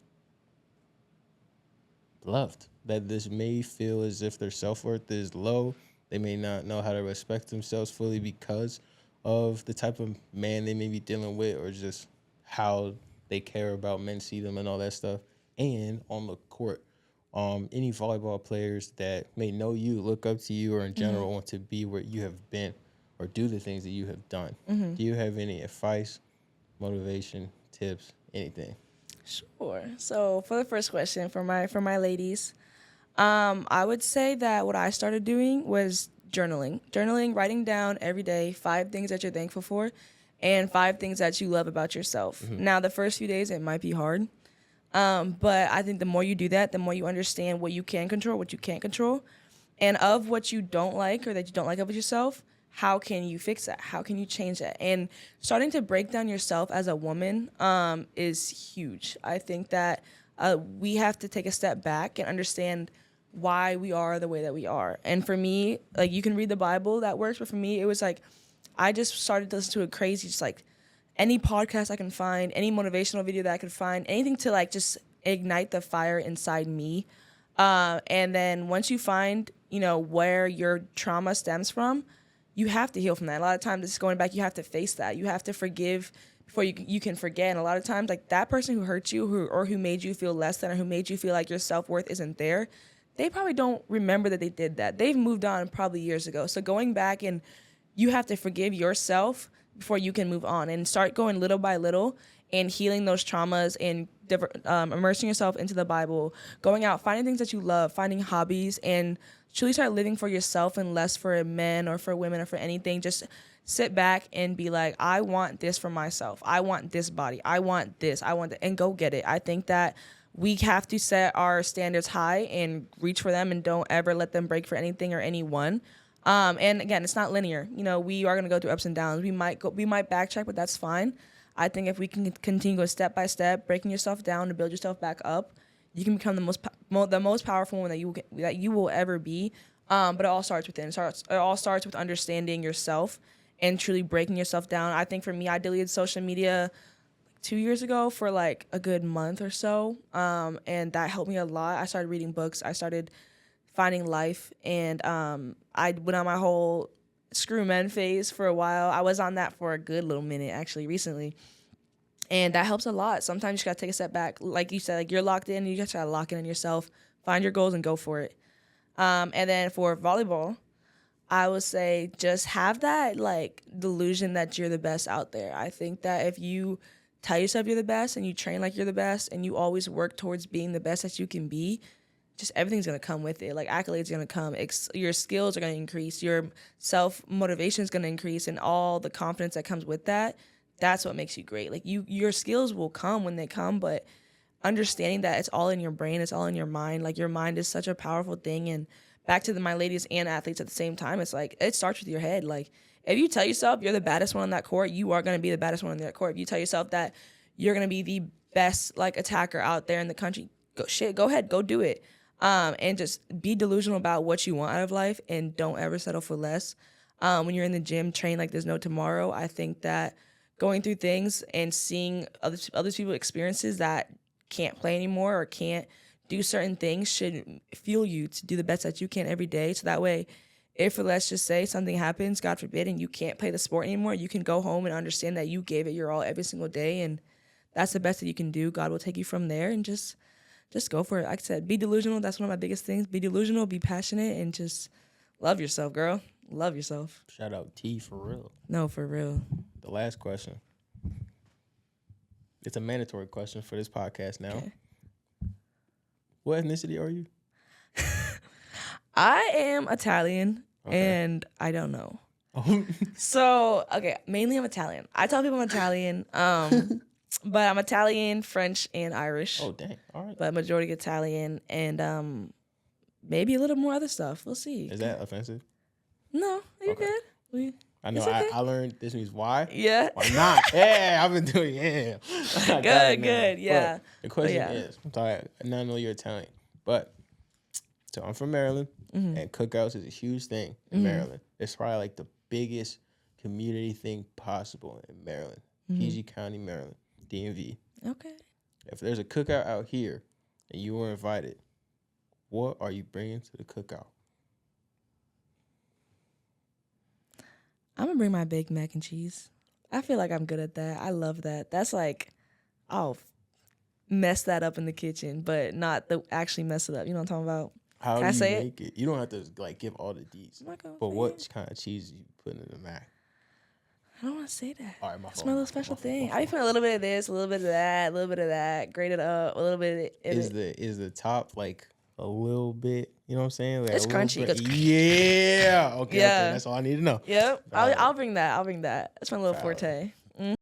loved? That this may feel as if their self-worth is low. They may not know how to respect themselves fully because of the type of man they may be dealing with, or just how they care about men see them and all that stuff. And on the court, any volleyball players that may know you, look up to you, or in general want to be where you have been or do the things that you have done. Do you have any advice, motivation, tips, anything? Sure. So for the first question, for my ladies, I would say that what I started doing was journaling, writing down every day 5 things that you're thankful for and 5 things that you love about yourself. Now, the first few days, it might be hard, but I think the more you do that, the more you understand what you can control, what you can't control, and of what you don't like or that you don't like about yourself, how can you fix that? How can you change that? And starting to break down yourself as a woman is huge. I think that we have to take a step back and understand why we are the way that we are. And for me, like, you can read the Bible, that works, but for me, it was like, I just started to listen to a crazy, just like any podcast I can find, any motivational video that I could find, anything to like just ignite the fire inside me. And then once you find, you know, where your trauma stems from, you have to heal from that. A lot of times it's going back, you have to face that. You have to forgive before you can forget. And a lot of times, like, that person who hurt you who made you feel less than, or who made you feel like your self-worth isn't there, they probably don't remember that they did that. They've moved on probably years ago. So going back, and you have to forgive yourself before you can move on, and start going little by little and healing those traumas, and immersing yourself into the Bible, going out, finding things that you love, finding hobbies, and truly start living for yourself and less for men or for women or for anything. Just sit back and be like, I want this for myself. I want this body. I want this. I want that, and go get it. I think that we have to set our standards high and reach for them, and don't ever let them break for anything or anyone. And again, it's not linear. You know, we are going to go through ups and downs. We might backtrack, but that's fine. I think if we can continue going step by step, breaking yourself down to build yourself back up, you can become the most powerful one that you will ever be. But it all starts within. It all starts with understanding yourself and truly breaking yourself down. I think for me, I deleted social media 2 years ago for like a good month or so, and that helped me a lot. I started reading books. I started finding life, and I went on my whole screw men phase for a while. I was on that for a good little minute, actually, recently. And that helps a lot. Sometimes you just gotta take a step back. Like you said, like, you're locked in, you just gotta lock in on yourself, find your goals and go for it. And then for volleyball, I would say just have that like delusion that you're the best out there. I think that if you tell yourself you're the best and you train like you're the best and you always work towards being the best that you can be, just everything's going to come with it. Like, accolades are going to come. Your skills are going to increase. Your self-motivation is going to increase, and all the confidence that comes with that, that's what makes you great. Like, your skills will come when they come, but understanding that it's all in your brain, it's all in your mind. Like, your mind is such a powerful thing. And back to my ladies and athletes at the same time, it's like, it starts with your head. Like, if you tell yourself you're the baddest one on that court, you are going to be the baddest one on that court. If you tell yourself that you're going to be the best, like, attacker out there in the country, go ahead, go do it. And just be delusional about what you want out of life, and don't ever settle for less. When you're in the gym, train like there's no tomorrow. I think that going through things and seeing other people's experiences that can't play anymore or can't do certain things should fuel you to do the best that you can every day. So that way, if, let's just say, something happens, God forbid, and you can't play the sport anymore, you can go home and understand that you gave it your all every single day, and that's the best that you can do. God will take you from there, and just go for it. Like I said, be delusional. That's one of my biggest things. Be delusional, be passionate, and just love yourself, girl. Love yourself. Shout out T, for real. No, for real. The last question. It's a mandatory question for this podcast now. Okay. What ethnicity are you? I am Italian, and I don't know. So, okay, mainly I'm Italian. I tell people I'm Italian. But I'm Italian, French, and Irish. Oh, dang. All right. But majority Italian, and maybe a little more other stuff. We'll see. Is that offensive? No, you're good. I know. Okay. I learned this means why. Yeah. Why not? Yeah, I've been doing it. Yeah. Good. Yeah. But the question is, I'm sorry, I know you're Italian, but so I'm from Maryland, and cookouts is a huge thing in Maryland. It's probably like the biggest community thing possible in Maryland, PG County, Maryland. DMV. Okay. If there's a cookout out here and you were invited, what are you bringing to the cookout? I'm going to bring my baked mac and cheese. I feel like I'm good at that. I love that. That's like, I'll mess that up in the kitchen, but not actually mess it up. You know what I'm talking about? How do you make it? You don't have to like give all the deets. But what kind of cheese you put in the mac? I don't want to say that. All right, it's my little special thing. I be putting a little bit of this, a little bit of that, a little bit of that, grate it up, a little bit of it. Is the top like a little bit, you know what I'm saying? Like it's crunchy. Yeah. Okay, that's all I need to know. Yep. I'll bring that. That's my little forte.